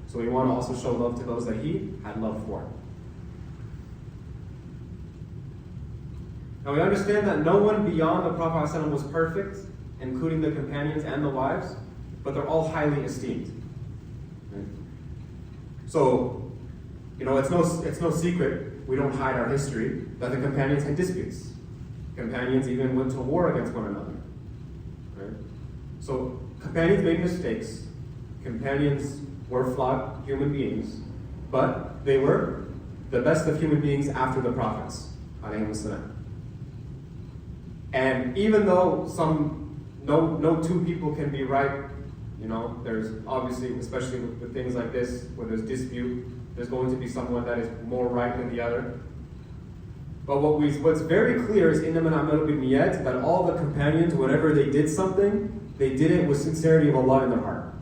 So we want to also show love to those that he had love for. Now we understand that no one beyond the Prophet ﷺ was perfect, including the companions and the wives, but they're all highly esteemed. Right? So, it's no secret, we don't hide our history, that the companions had disputes. Companions even went to war against one another. Right? So, companions made mistakes. Companions were flawed human beings, but they were the best of human beings after the prophets. And even though no two people can be right, there's obviously, especially with things like this, where there's dispute, there's going to be someone that is more right than the other. But what's very clear is that all the companions, whenever they did something, they did it with sincerity of Allah in their heart.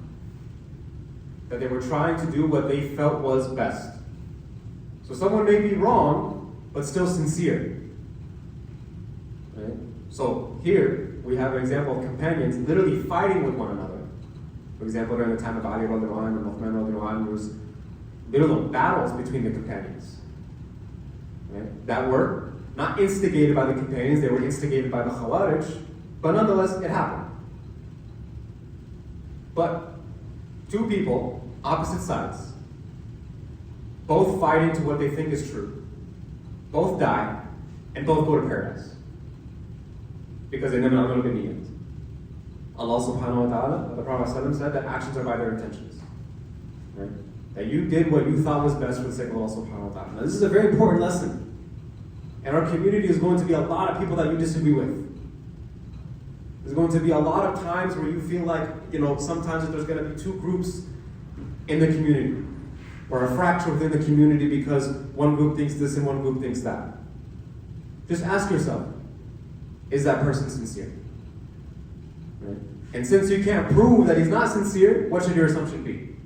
That they were trying to do what they felt was best. So someone may be wrong, but still sincere. Right? So here we have an example of companions literally fighting with one another. For example, during the time of Ali radiallahu anhu and Uthman radiallahu anhu, there was literal battles between the companions. Right? That were not instigated by the companions, they were instigated by the Khawarij, but nonetheless it happened. But two people, opposite sides, both fighting to what they think is true, both die, and both go to paradise. Because they never know the niyat. Allah subhanahu wa ta'ala, the Prophet ﷺ said that actions are by their intentions. Right? That you did what you thought was best for the sake of Allah subhanahu wa ta'ala. Now, this is a very important lesson. And our community is going to be a lot of people that you disagree with. There's going to be a lot of times where you feel like, sometimes there's going to be two groups in the community, or a fracture within the community because one group thinks this and one group thinks that. Just ask yourself, is that person sincere? Right? And since you can't prove that he's not sincere, what should your assumption be?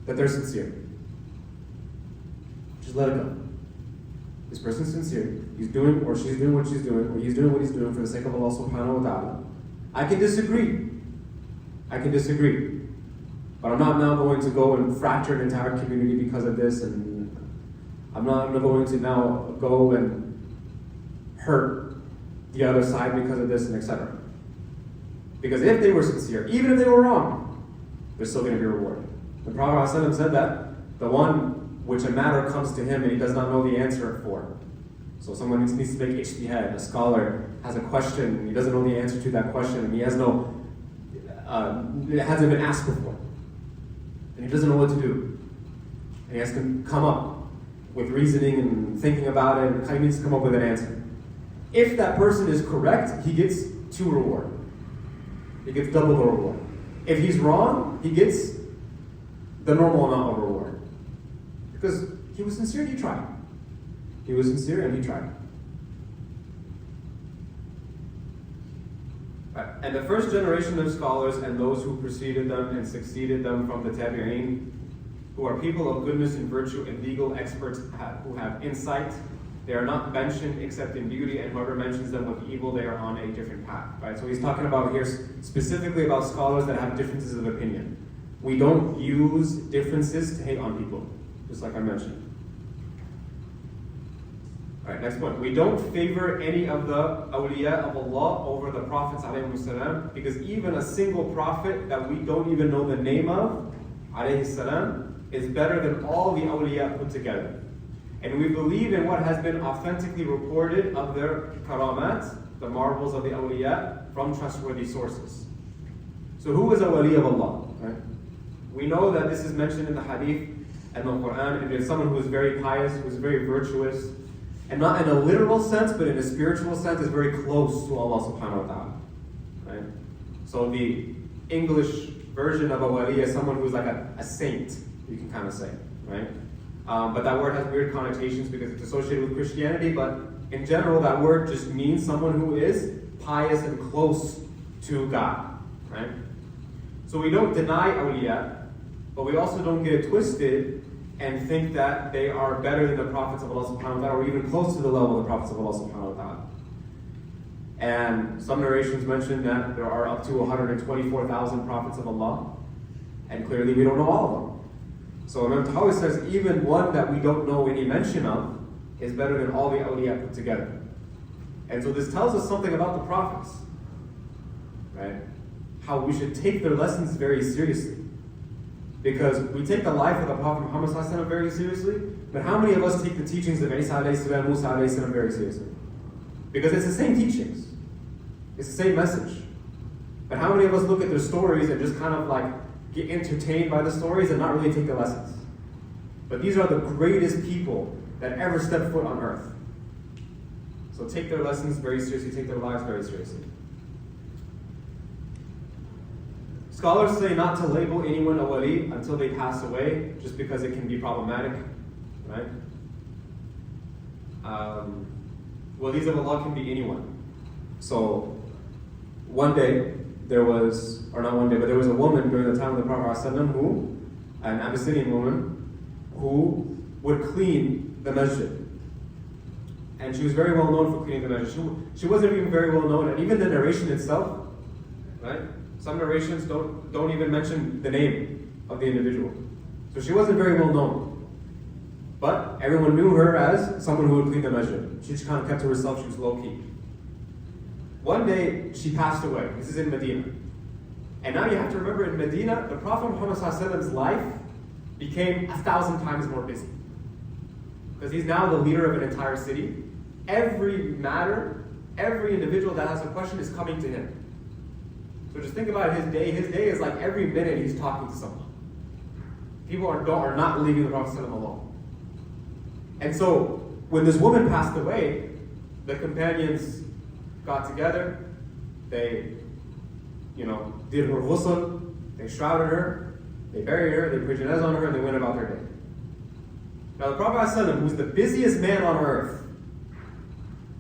That they're sincere. Just let it go. This person's sincere. He's doing or she's doing what she's doing, or he's doing what he's doing for the sake of Allah subhanahu wa ta'ala. I can disagree. But I'm not now going to go and fracture an entire community because of this, and I'm not going to now go and hurt the other side because of this, and etc. Because if they were sincere, even if they were wrong, they're still going to be rewarded. The Prophet ﷺ said that the one which a matter comes to him and he does not know the answer for. So someone needs to make ijtihad. A scholar has a question and he doesn't know the answer to that question, and he has it hasn't been asked before. And he doesn't know what to do. And he has to come up with reasoning and thinking about it, and he needs to come up with an answer. If that person is correct, he gets 2 reward. He gets double the reward. If he's wrong, he gets the normal amount of reward. Because he was sincere and he tried. He was sincere and he tried. Right. And the first generation of scholars and those who preceded them and succeeded them from the tabi'een, who are people of goodness and virtue and legal experts who have insight, they are not mentioned except in beauty, and whoever mentions them with evil, they are on a different path. Right? So he's talking about here specifically about scholars that have differences of opinion. We don't use differences to hate on people, just like I mentioned. Alright, next point. We don't favor any of the awliya of Allah over the prophets ﷺ, because even a single prophet that we don't even know the name of ﷺ is better than all the awliya put together. And we believe in what has been authentically reported of their karamat, the marvels of the awliya, from trustworthy sources. So who is a wali of Allah? Right? We know that this is mentioned in the hadith and the Quran, and it's someone who is very pious, who is very virtuous, and not in a literal sense, but in a spiritual sense, is very close to Allah subhanahu wa ta'ala. Right? So the English version of a wali is someone who's like a saint, you can kind of say, right? But that word has weird connotations because it's associated with Christianity, but in general, that word just means someone who is pious and close to God, right? So we don't deny awliya, but we also don't get it twisted and think that they are better than the prophets of Allah subhanahu wa ta'ala, or even close to the level of the prophets of Allah subhanahu wa ta'ala. And some narrations mention that there are up to 124,000 prophets of Allah, and clearly we don't know all of them. So Imam Tahawiyyah says even one that we don't know any mention of is better than all the awliya put together. And so this tells us something about the prophets, right? How we should take their lessons very seriously. Because we take the life of the Prophet Muhammad ﷺ very seriously, but how many of us take the teachings of Isa a.s., Musa a.s. very seriously? Because it's the same teachings. It's the same message. But how many of us look at their stories and just kind of like get entertained by the stories and not really take the lessons? But these are the greatest people that ever stepped foot on earth. So take their lessons very seriously, take their lives very seriously. Scholars say not to label anyone a wali until they pass away, just because it can be problematic, right? Walis of Allah can be anyone. So one day, there was a woman during the time of the Prophet ﷺ an Abyssinian woman, who would clean the masjid. And she was very well known for cleaning the masjid. She wasn't even very well known, and even the narration itself, right? Some narrations don't even mention the name of the individual. So she wasn't very well known. But everyone knew her as someone who would clean the masjid. She just kind of kept to herself, she was low-key. One day, she passed away. This is in Medina. And now you have to remember, in Medina, the Prophet Muhammad's life became 1,000 times more busy. Because he's now the leader of an entire city. Every matter, every individual that has a question is coming to him. So just think about his day. His day is like every minute he's talking to someone. People are not leaving the Prophet alone. And so, when this woman passed away, the companions got together, they, did her ghusl, they shrouded her, they buried her, they prayed janazah on her, and they went about their day. Now the Prophet ﷺ, who's the busiest man on earth,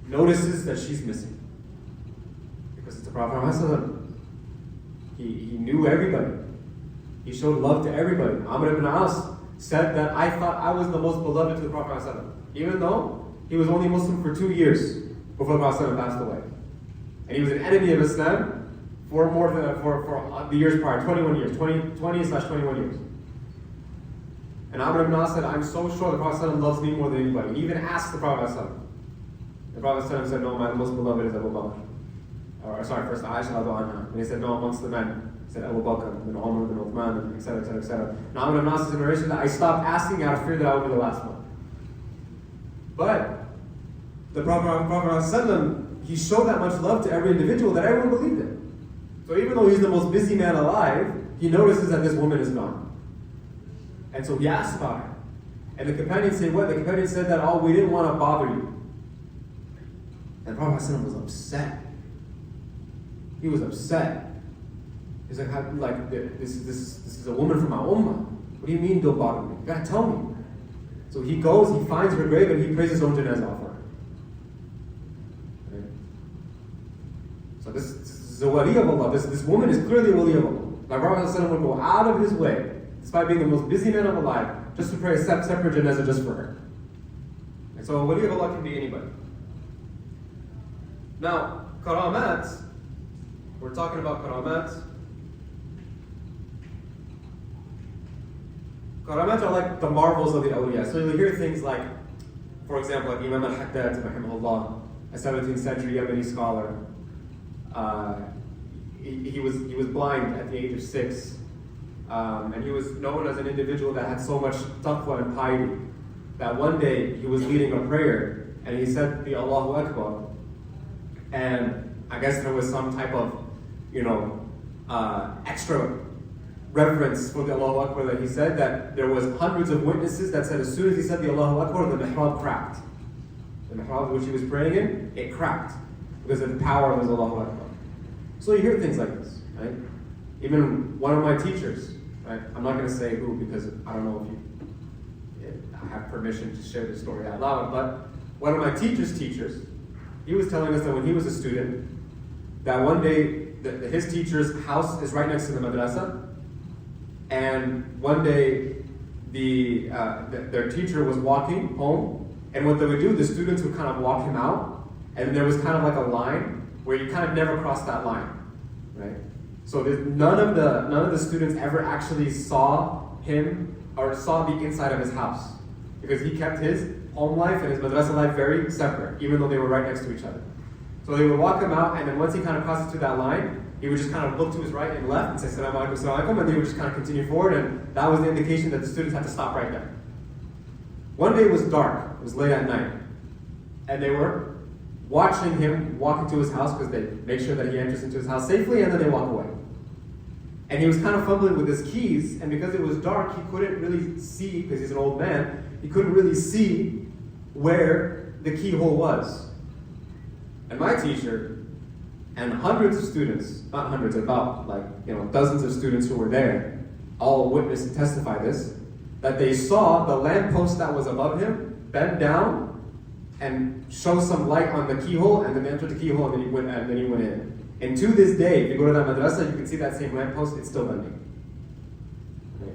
notices that she's missing. Because it's the Prophet ﷺ. He knew everybody. He showed love to everybody. Amr ibn As said that I thought I was the most beloved to the Prophet ﷺ, even though he was only Muslim for 2 years before the Prophet ﷺ passed away. And he was an enemy of Islam for the years prior, 21 years, 20/21 years. And Amr ibn As said, I'm so sure the Prophet ﷺ loves me more than anybody. He even asked the Prophet ﷺ. The Prophet ﷺ said, no, my most beloved is Abu Bakr. First Aisha anha. And he said, no, amongst the men. He said Abu Bakr, then Umar, then Uthman, etc., etc., etc. Now Amr ibn As' narration that I stopped asking out of fear that I would be the last one. But the Prophet ﷺ, he showed that much love to every individual that everyone believed in. So even though he's the most busy man alive, he notices that this woman is gone. And so he asked about her. And the companions said, what? The companions said that, oh, we didn't want to bother you. And the Prophet ﷺ was upset. He was upset. He's like, this is a woman from my ummah. What do you mean don't bother me? You gotta tell me. So he goes, he finds her grave, and he prays his own janazah for her. Right? So this is a wali of Allah. This woman is clearly a wali of Allah. The Prophet ﷺ would go out of his way, despite being the most busy man alive, just to pray a separate janazah just for her. And so a wali of Allah can be anybody. Now, karamat, we're talking about karamat. Karamat are like the marvels of the awliya. So you'll hear things like, for example, like Imam rahimahullah, a 17th century Yemeni scholar. He was blind at the age of 6. And he was known as an individual that had so much taqwa and piety that one day he was leading a prayer and he said the Allahu Akbar. And I guess there was some type of, extra reverence for the Allahu Akbar that he said, that there was hundreds of witnesses that said as soon as he said the Allahu Akbar, the mihrab cracked. The mihrab which he was praying in, it cracked because of the power of his Allahu Akbar. So you hear things like this, right? Even one of my teachers, right? I'm not going to say who because I don't know if I have permission to share this story out loud, but one of my teachers, he was telling us that when he was a student, that one day his teacher's house is right next to the madrasa, and one day their teacher was walking home, and what they would do, the students would kind of walk him out, and there was kind of like a line where you kind of never cross that line, right? So none of the students ever actually saw him or saw the inside of his house, because he kept his home life and his madrasa life very separate, even though they were right next to each other. So they would walk him out, and then once he kind of crosses through that line, he would just kind of look to his right and left and say Assalamu alaikum, Assalamu alaikum, and they would just kind of continue forward, and that was the indication that the students had to stop right there. One day it was dark, it was late at night, and they were watching him walk into his house because they make sure that he enters into his house safely, and then they walk away. And he was kind of fumbling with his keys, and because it was dark, he couldn't really see, because he's an old man, he couldn't really see where the keyhole was. And my teacher, and hundreds of students, not hundreds, about dozens of students who were there, all witness and testify this, that they saw the lamppost that was above him bend down and show some light on the keyhole, and then entered the keyhole, and then he went in. And to this day, if you go to that madrasa, you can see that same lamppost, it's still bending. Okay.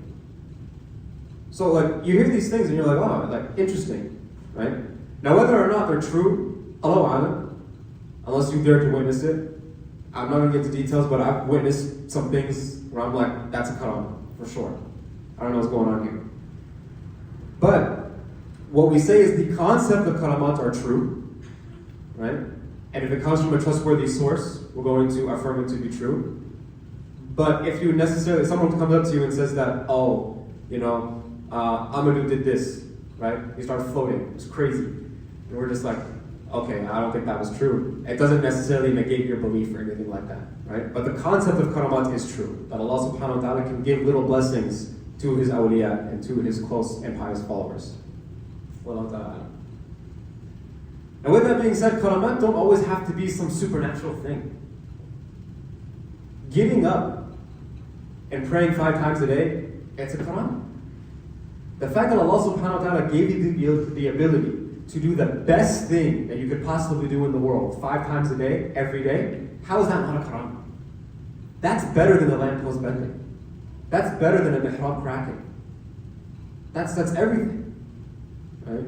So you hear these things and you're like, oh, interesting, right? Now whether or not they're true, Allahu A'lam, unless you dare to witness it, I'm not going to get into details, but I've witnessed some things where I'm like, that's a karamah, for sure. I don't know what's going on here. But what we say is the concept of karamat are true, right? And if it comes from a trustworthy source, we're going to affirm it to be true. But if you necessarily, someone comes up to you and says that, oh, Amadou did this, right? He started floating. It's crazy. And we're just like, okay, I don't think that was true. It doesn't necessarily negate your belief or anything like that, right? But the concept of karamat is true, that Allah subhanahu wa ta'ala can give little blessings to His awliya and to His close and pious followers. Wallahu ta'ala. And with that being said, karamat don't always have to be some supernatural thing. Getting up and praying 5 times a day, it's a karamat. The fact that Allah subhanahu wa ta'ala gave you the ability to do the best thing that you could possibly do in the world 5 times a day, every day, how is that not a karamat? That's better than a lamppost bending. That's better than a mihrab cracking. That's everything, right?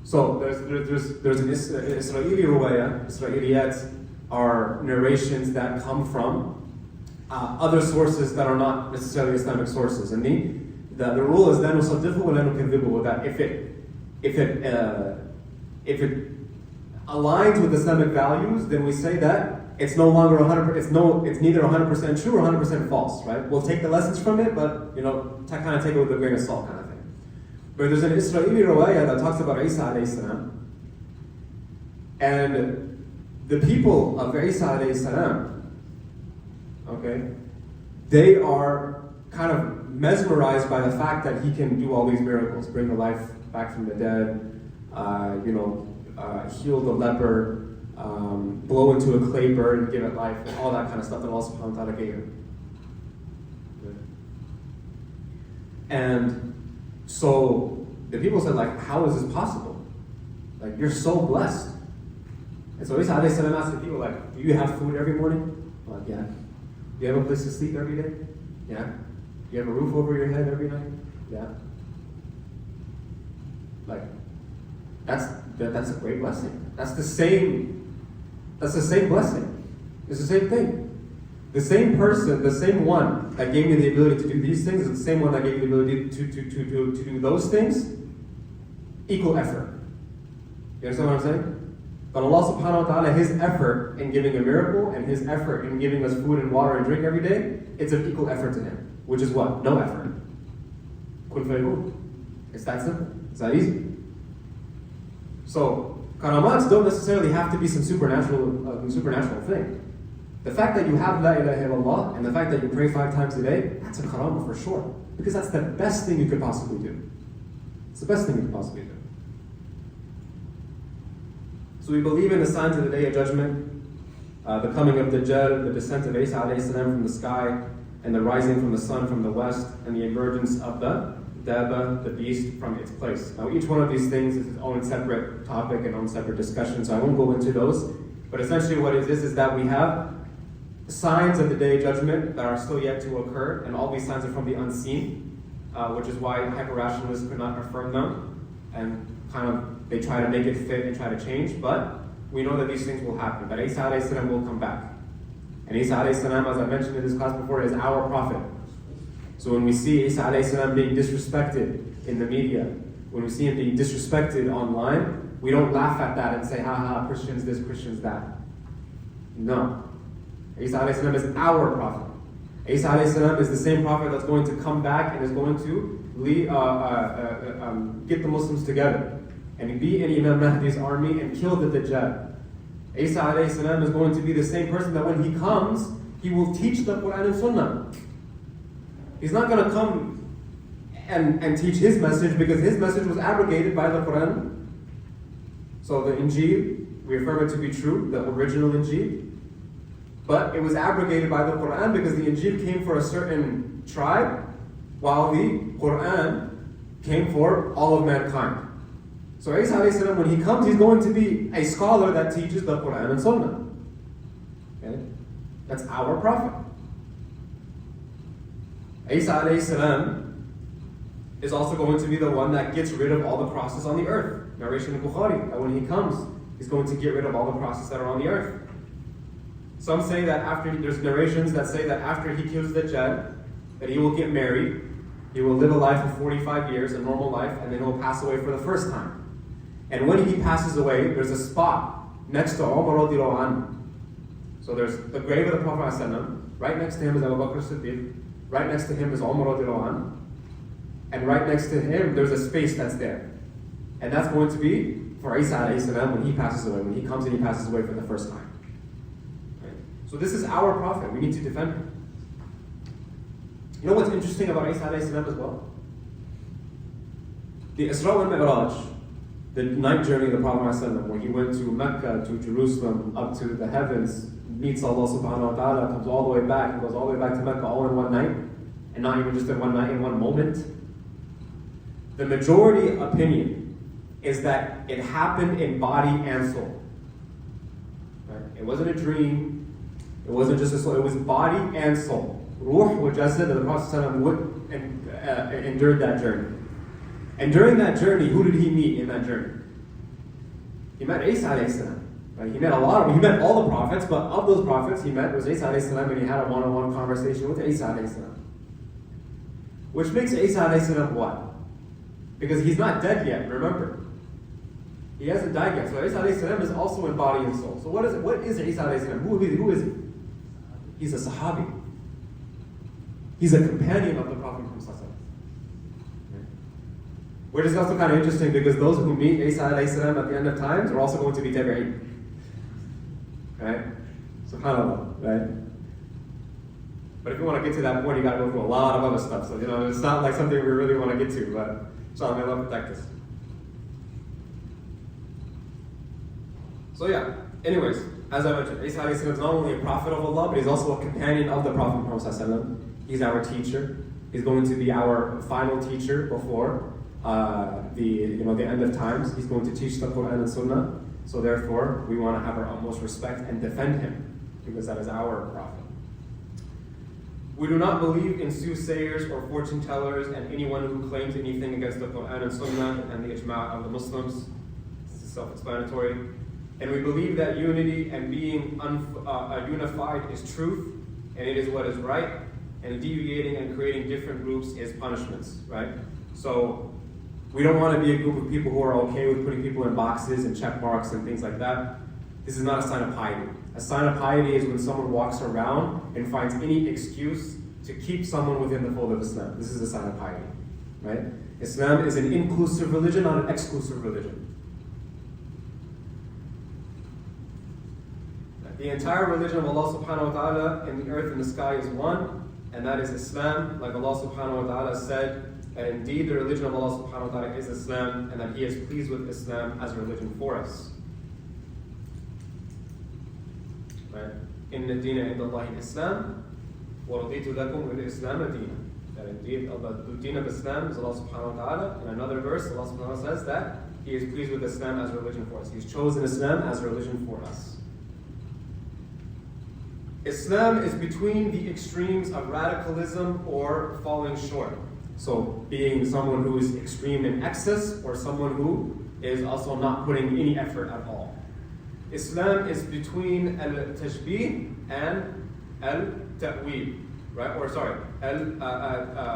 So there's an Israeli ruwaya. Israeliyat are narrations that come from other sources that are not necessarily Islamic sources. And the rule is that if it aligns with Islamic values, then we say that it's no longer 100%. It's neither 100% true or 100% false, right? We'll take the lessons from it, but kind of take it with a grain of salt, kind of thing. But there's an Israeli riwayah that talks about Isa alayhi salam, and the people of Isa alayhi salam, okay, they are kind of mesmerized by the fact that he can do all these miracles, bring the life back from the dead, heal the leper, blow into a clay bird and give it life, all that kind of stuff that Allah subhanahu wa ta'ala gave him. And so the people said, like, how is this possible? Like, you're so blessed. And so Isa alayhi salam asked the people, like, do you have food every morning? Like, yeah. Do you have a place to sleep every day? Yeah. Do you have a roof over your head every night? Yeah. Like, that's a great blessing. That's the same blessing. It's the same thing. The same person, the same one that gave me the ability to do these things is the same one that gave me the ability to do those things. Equal effort. You understand what I'm saying? But Allah subhanahu wa ta'ala, His effort in giving a miracle and His effort in giving us food and water and drink every day, it's of equal effort to Him. Which is what? No effort. Kun fayakun. It's that simple. It's that easy. So, karamats don't necessarily have to be some supernatural thing. The fact that you have La ilaha illallah and the fact that you pray 5 times a day, that's a karama for sure. Because that's the best thing you could possibly do. It's the best thing you could possibly do. So we believe in the signs of the Day of Judgment, the coming of Dajjal, the descent of Isa alayhi salam from the sky, and the rising from the sun from the west, and the emergence of the Dabba, the beast, from its place. Now each one of these things is its own separate topic and own separate discussion, so I won't go into those. But essentially what it is that we have signs of the Day of Judgment that are still yet to occur, and all these signs are from the unseen, which is why hyper-rationalists could not affirm them, and kind of they try to make it fit and try to change, but we know that these things will happen, that Isa alayhi salam will come back. And Isa alayhi salam, as I mentioned in this class before, is our prophet. So when we see Isa alayhi salam being disrespected in the media, when we see him being disrespected online, we don't laugh at that and say, ha ha, Christians this, Christians that. No. Isa alayhi salam is our prophet. Isa alayhi salam is the same prophet that's going to come back and is going to get the Muslims together and be in Imam Mahdi's army and kill the Dajjal. Isa alayhi salam is going to be the same person that when he comes, he will teach the Quran and Sunnah. He's not going to come and teach his message because his message was abrogated by the Quran. So the Injil, we affirm it to be true, the original Injil. But it was abrogated by the Quran because the Injil came for a certain tribe, while the Quran came for all of mankind. So Isa alayhi salam, when he comes, he's going to be a scholar that teaches the Quran and Sunnah. Okay? That's our prophet. Isa alayhi salam is also going to be the one that gets rid of all the crosses on the earth. Narration in Bukhari, that when he comes, he's going to get rid of all the crosses that are on the earth. Some say that there's narrations that say that after he kills Dajjal, that he will get married, he will live a life of 45 years, a normal life, and then he'll pass away for the first time. And when he passes away, there's a spot next to Umar radiallahu anhu. So there's the grave of the Prophet ﷺ, Right next to him is Abu Bakr Siddiq. Right next to him is Umar radiallahu anhu. And right next to him, there's a space that's there. And that's going to be for Isa alayhi salam when he passes away, when he comes and he passes away for the first time. Right? So this is our prophet. We need to defend him. You know what's interesting about Isa alayhi salam as well? The Isra and Mi'raj, the night journey of the Prophet ﷺ, where he went to Mecca, to Jerusalem, up to the heavens, meets Allah subhanahu wa ta'ala, comes all the way back, and goes all the way back to Mecca all in one night, and not even just in one night, in one moment. The majority opinion is that it happened in body and soul. Right? It wasn't a dream, it wasn't just a soul, it was body and soul. Ruh wa jasad, that the Prophet ﷺ endured that journey. And during that journey, who did he meet in that journey? He met Isa alayhi salam. Right? He met he met all the prophets, but of those prophets, he met was Isa alayhi salam, and he had a one-on-one conversation with Isa alayhi salam. Which makes Isa alayhi salam what? Because he's not dead yet, remember. He hasn't died yet. So Isa alayhi salam is also in body and soul. So what is Isa alayhi salam? Who is he? He's a sahabi. He's a companion of the Prophet Muhammad. Which is also kind of interesting because those who meet Isa alayhi salam at the end of times are also going to be tabi'een. Right? SubhanAllah, right? But if you want to get to that point, you got to go through a lot of other stuff. So, it's not like something we really want to get to, but inshallah, may Allah protect us. So yeah, anyways, as I mentioned, Isa alayhi salam is not only a prophet of Allah, but he's also a companion of the Prophet Muhammad. He's our teacher. He's going to be our final teacher before the end of times. He's going to teach the Quran and Sunnah. So therefore, we want to have our utmost respect and defend him, because that is our prophet. We do not believe in soothsayers or fortune tellers and anyone who claims anything against the Quran and Sunnah and the ijma' of the Muslims. This is self-explanatory. And we believe that unity and being unified is truth, and it is what is right, and deviating and creating different groups is punishments, right? So we don't want to be a group of people who are okay with putting people in boxes and check marks and things like that. This is not a sign of piety. A sign of piety is when someone walks around and finds any excuse to keep someone within the fold of Islam. This is a sign of piety, right? Islam is an inclusive religion, not an exclusive religion. The entire religion of Allah subhanahu wa ta'ala in the earth and the sky is one, and that is Islam, like Allah subhanahu wa ta'ala said, that indeed the religion of Allah subhanahu wa ta'ala is Islam, and that He is pleased with Islam as a religion for us. Right? Inna deena inda Allahi Islam, wa raditu lakum wal Islam deena. That indeed the deen of Islam is Allah subhanahu wa ta'ala. In another verse, Allah subhanahu wa ta'ala says that He is pleased with Islam as a religion for us. He's chosen Islam as a religion for us. Islam is between the extremes of radicalism or falling short. So being someone who is extreme in excess, or someone who is also not putting any effort at all. Islam is between al-tashbih and al-ta'weeb, right? Or sorry, al-ta'til.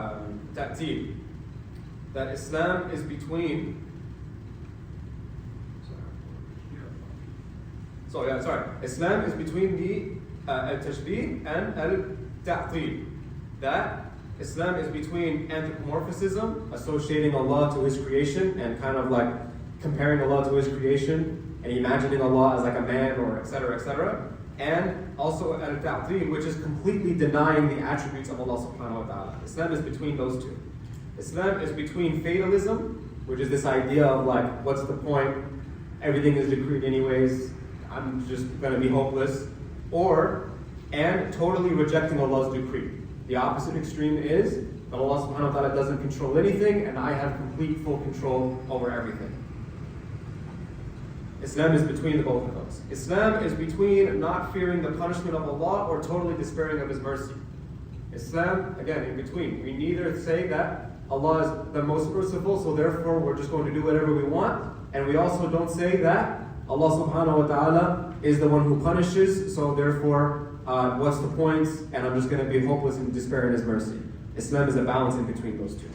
That Islam is between. Islam is between the al-tashbih and al-ta'til. That Islam is between anthropomorphism, associating Allah to His creation and kind of like comparing Allah to His creation and imagining Allah as like a man or etc., and also al-ta'til, which is completely denying the attributes of Allah subhanahu wa ta'ala. Islam is between those two. Islam is between fatalism, which is this idea of like, what's the point? Everything is decreed anyways. I'm just going to be hopeless. And totally rejecting Allah's decree. The opposite extreme is that Allah subhanahu wa ta'ala doesn't control anything and I have complete full control over everything. Islam is between the both of those. Islam is between not fearing the punishment of Allah or totally despairing of His mercy. Islam, again, in between. We neither say that Allah is the most merciful, so therefore we're just going to do whatever we want, and we also don't say that Allah subhanahu wa ta'ala is the one who punishes, so therefore what's the point? And I'm just going to be hopeless and despair in His mercy. Islam is a balance in between those two.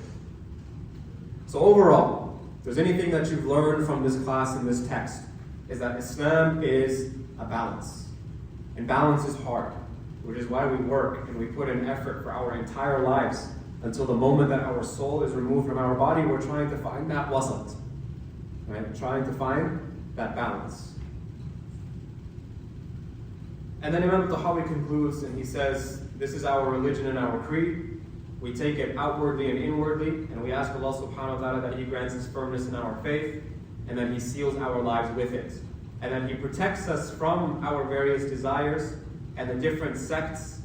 So overall, if there's anything that you've learned from this class and this text, is that Islam is a balance. And balance is hard. which is why we work and we put in effort for our entire lives until the moment that our soul is removed from our body. We're trying to find that wasat, right? Trying to find that balance. And then Imam Tahawiyyah concludes and he says, this is our religion and our creed. We take it outwardly and inwardly, and we ask Allah subhanahu wa ta'ala that He grants us firmness in our faith, and then He seals our lives with it. And then He protects us from our various desires and the different sects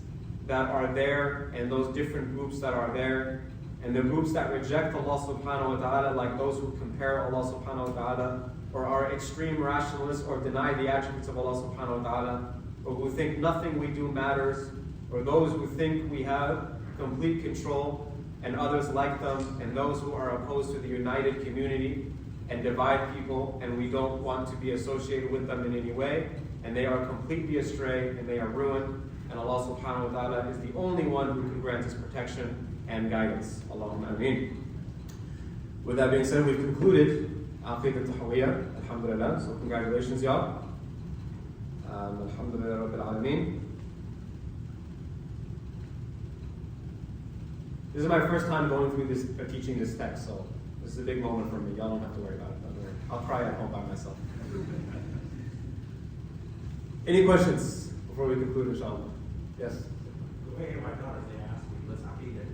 that are there, and those different groups that are there, and the groups that reject Allah subhanahu wa ta'ala, like those who compare Allah subhanahu wa ta'ala, or are extreme rationalists, or deny the attributes of Allah subhanahu wa ta'ala, or who think nothing we do matters, or those who think we have complete control, and others like them, and those who are opposed to the united community and divide people, and we don't want to be associated with them in any way, and they are completely astray, and they are ruined, and Allah subhanahu wa ta'ala is the only one who can grant us protection and guidance. Allahumma ameen. With that being said, we've concluded Aqidah Tahawiyyah, alhamdulillah, so congratulations y'all. Alhamdulillah Rabbil Alameen. This is my first time going through this, teaching this text, so this is a big moment for me. Y'all don't have to worry about it. Don't worry. I'll cry at home by myself. Any questions before we conclude, inshallah? Yes? The way my daughter, they asked me, what's Aqidah?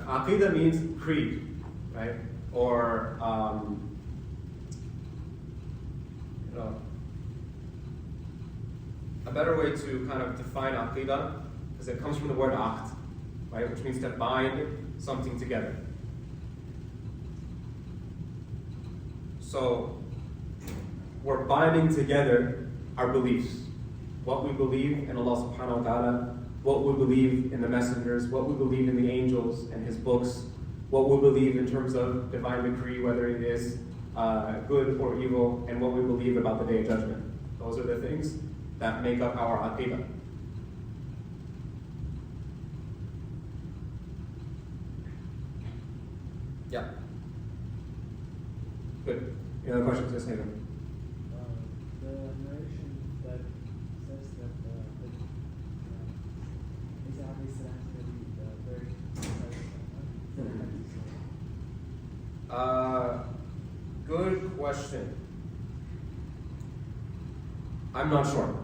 Aqidah means creed, right? Or, a better way to kind of define Aqidah is it comes from the word aqd, right? Which means to bind something together. So, we're binding together our beliefs. What we believe in Allah subhanahu wa ta'ala, what we believe in the messengers, what we believe in the angels and His books, what we believe in terms of divine decree, whether it is good or evil, and what we believe about the Day of Judgment. Those are the things that make up our Aqidah. Yeah. Good. Any other questions? Yes, Nathan. The narration that says that Isa alayhi salam is going to be very Good question. I'm not sure.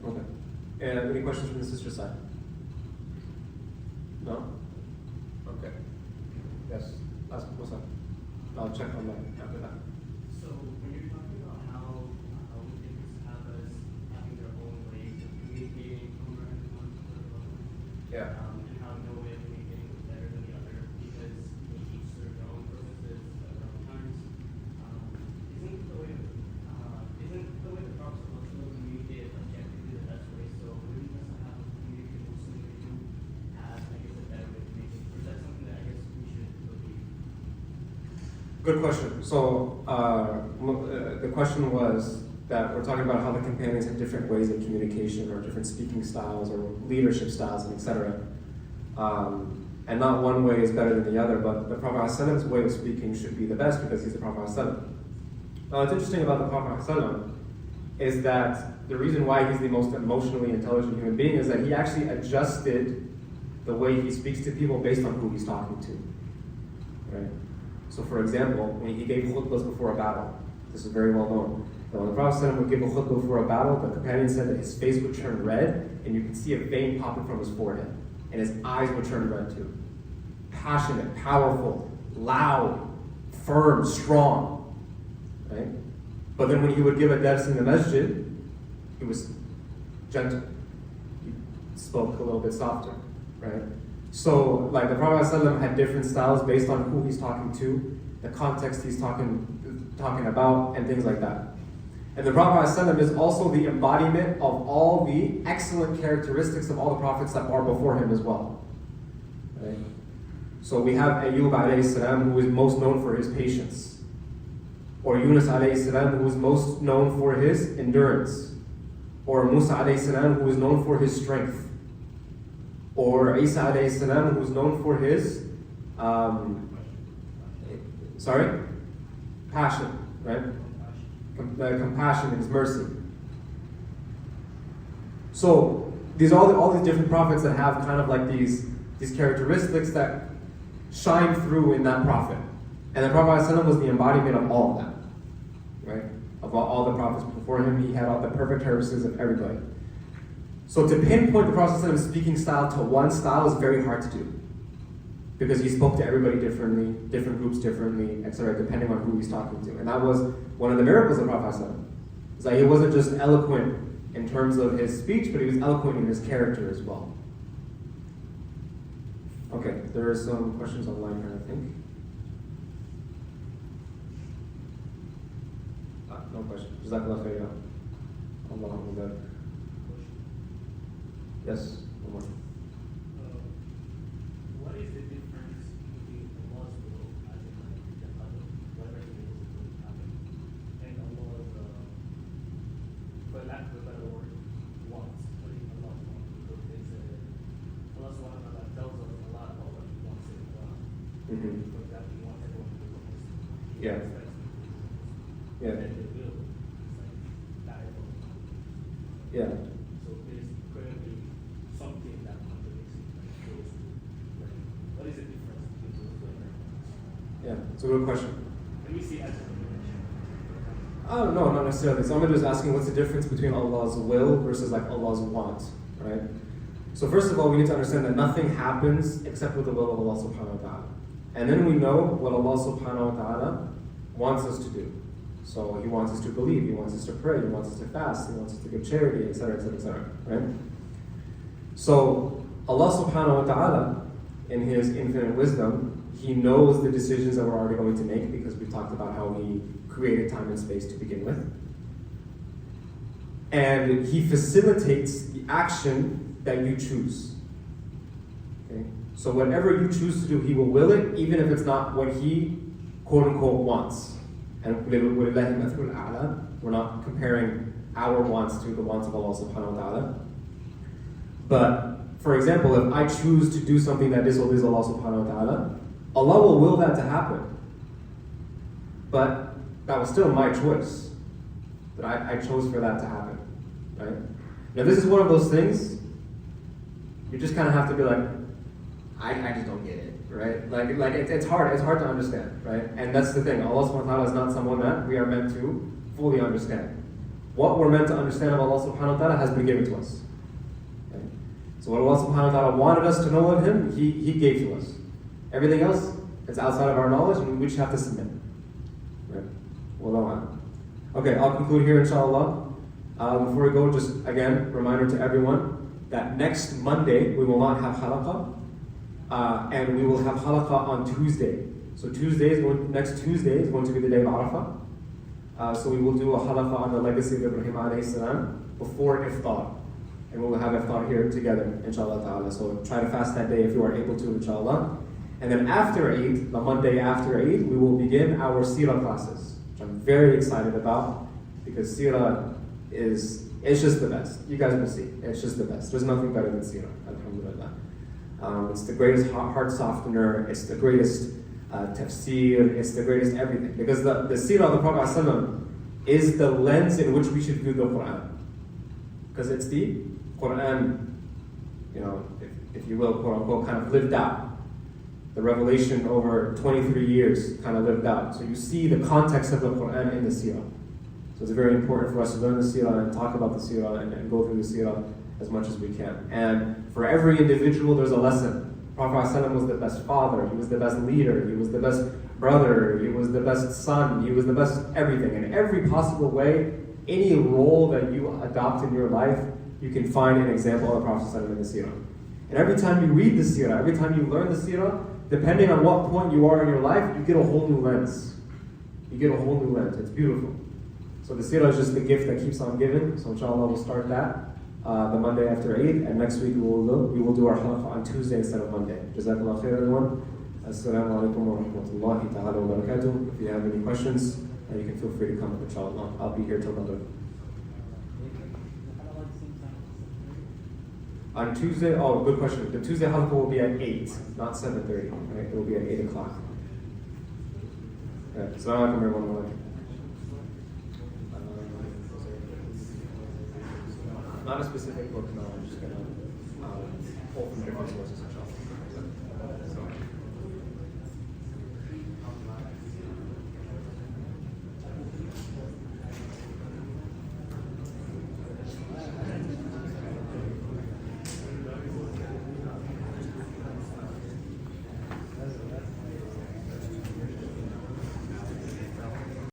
Okay. And any questions from the sister side? No? Okay. Yes. What's up? I'll check on that after that. So when you're talking about how we think the Sahabas having their own way of communicating from one another, Yeah. and how no way of communicating was better than the other because they each served their own purposes at their own times. Isn't the way the Prophet communicated objectively the best way? So wouldn't the Sahabas communicate mostly they do have, I guess, a better way of communicating? Or is that something that I guess we should believe? Good question. So the question was that we're talking about how the companions had different ways of communication or different speaking styles or leadership styles and etc. And not one way is better than the other, but the Prophet ﷺ's way of speaking should be the best because he's the Prophet ﷺ. Now what's interesting about the Prophet ﷺ is that the reason why he's the most emotionally intelligent human being is that he actually adjusted the way he speaks to people based on who he's talking to. Right? So for example, when he gave khutbahs before a battle, this is very well known, that when the Prophet ﷺ would give a khutbah before a battle, the companion said that his face would turn red and you could see a vein popping from his forehead. And his eyes would turn red too. Passionate, powerful, loud, firm, strong. Right? But then when he would give a dars in the masjid, he was gentle. He spoke a little bit softer. Right? So, like the Prophet ﷺ had different styles based on who he's talking to, the context he's talking about, and things like that. And the Prophet ﷺ is also the embodiment of all the excellent characteristics of all the prophets that are before him as well. Right? So we have Ayyub alayhi salam, who is most known for his patience. Or Yunus alayhi salam, who is most known for his endurance. Or Musa alayhi salam, who is known for his strength. Or Isa alayhi salam, who is known for his passion, right? compassion and His mercy. So all these different prophets that have kind of like these characteristics that shine through in that prophet. And the Prophet ﷺ was the embodiment of all of that, right? Of all the prophets before him, he had all the perfect characteristics of everybody. So to pinpoint the Prophet ﷺ's speaking style to one style is very hard to do, because he spoke to everybody differently, different groups differently, etc., depending on who he's talking to. And that was one of the miracles of the Prophet ﷺ. It's like he wasn't just eloquent in terms of his speech, but he was eloquent in his character as well. Okay, there are some questions online here, I think. No question. Jazakallah khairan. Allahu Akbar. Yes, one more. What is the difference between Allah's will, as in like the qadr, whatever it is will happen, and Allah's, for lack of a better word, wants, what is Allah's wants? Because Allah subhanahu wa ta'ala tells us a lot about what He wants in the Quran. For example, He wants everyone to be Muslim. He Yeah. expects them to be Muslim. Yeah. And the will is like that everyone is Muslim. Yeah. So there's currently something that contradicts those two. Like, what is the difference between those two elements? Yeah, it's a good question. Can we see as a contradiction? Oh, no, not necessarily. Someone is asking what's the difference between Allah's will versus like Allah's want, right? So first of all, we need to understand that nothing happens except with the will of Allah subhanahu wa ta'ala. And then we know what Allah subhanahu wa ta'ala wants us to do. So He wants us to believe, He wants us to pray, He wants us to fast, He wants us to give charity, etc., etc., etc., right? So Allah subhanahu wa ta'ala, in His infinite wisdom, He knows the decisions that we're already going to make, because we talked about how He created time and space to begin with. And He facilitates the action that you choose. Okay? So whatever you choose to do, He will will it, even if it's not what He, quote unquote, wants. And we're not comparing our wants to the wants of Allah subhanahu wa ta'ala. But, for example, if I choose to do something that disobeys Allah subhanahu wa ta'ala, Allah will that to happen. But that was still my choice. That I chose for that to happen. Right? Now this is one of those things, you just kind of have to be like, I just don't get it. Right? Like it's hard to understand, right? And that's the thing. Allah subhanahu wa ta'ala is not someone that we are meant to fully understand. What we're meant to understand of Allah subhanahu wa ta'ala has been given to us. Okay? So what Allah subhanahu wa ta'ala wanted us to know of Him, He gave to us. Everything else, it's outside of our knowledge, and we just have to submit. Right? Wallahu a'lam. Okay, I'll conclude here, inshallah. Before we go, just again, reminder to everyone that next Monday we will not have halaqah. And we will have halaqah on Tuesday. So next Tuesday is going to be the day of Arafah. So we will do a halaqah on the legacy of Ibrahim alayhi salam before iftar. And we will have iftar here together, inshallah ta'ala. So try to fast that day if you are able to, inshallah. And then after Eid, the Monday after Eid, we will begin our seerah classes, which I'm very excited about, because seerah it's just the best. You guys will see. It's just the best. There's nothing better than seerah, alhamdulillah. It's the greatest heart softener, it's the greatest tafsir, it's the greatest everything. Because the seerah of the Prophet ﷺ is the lens in which we should view the Quran. Because it's the Quran, if you will, quote unquote, kind of lived out. The revelation over 23 years kind of lived out. So you see the context of the Quran in the seerah. So it's very important for us to learn the seerah and talk about the seerah and go through the seerah as much as we can. And for every individual, there's a lesson. Prophet ﷺ was the best father, he was the best leader, he was the best brother, he was the best son, he was the best everything. In every possible way, any role that you adopt in your life, you can find an example of the Prophet ﷺ in the seerah. And every time you read the seerah, every time you learn the seerah, depending on what point you are in your life, you get a whole new lens. You get a whole new lens. It's beautiful. So the seerah is just the gift that keeps on giving. So inshallah we'll start that the Monday after Eid, and next week we will do our halaqah on Tuesday instead of Monday. Jazakallah khair, everyone. Assalamu alaikum wa rahmatullahi ta'ala wa barakatuh. If you have any questions, you can feel free to come up, inshallah. I'll be here till Maghrib. On Tuesday, good question. The Tuesday halaqah will be at 8, not 7:30. Right? It will be at 8 o'clock. Assalamu alaikum, everyone. Not a specific book, no. I'm just gonna pull from different sources.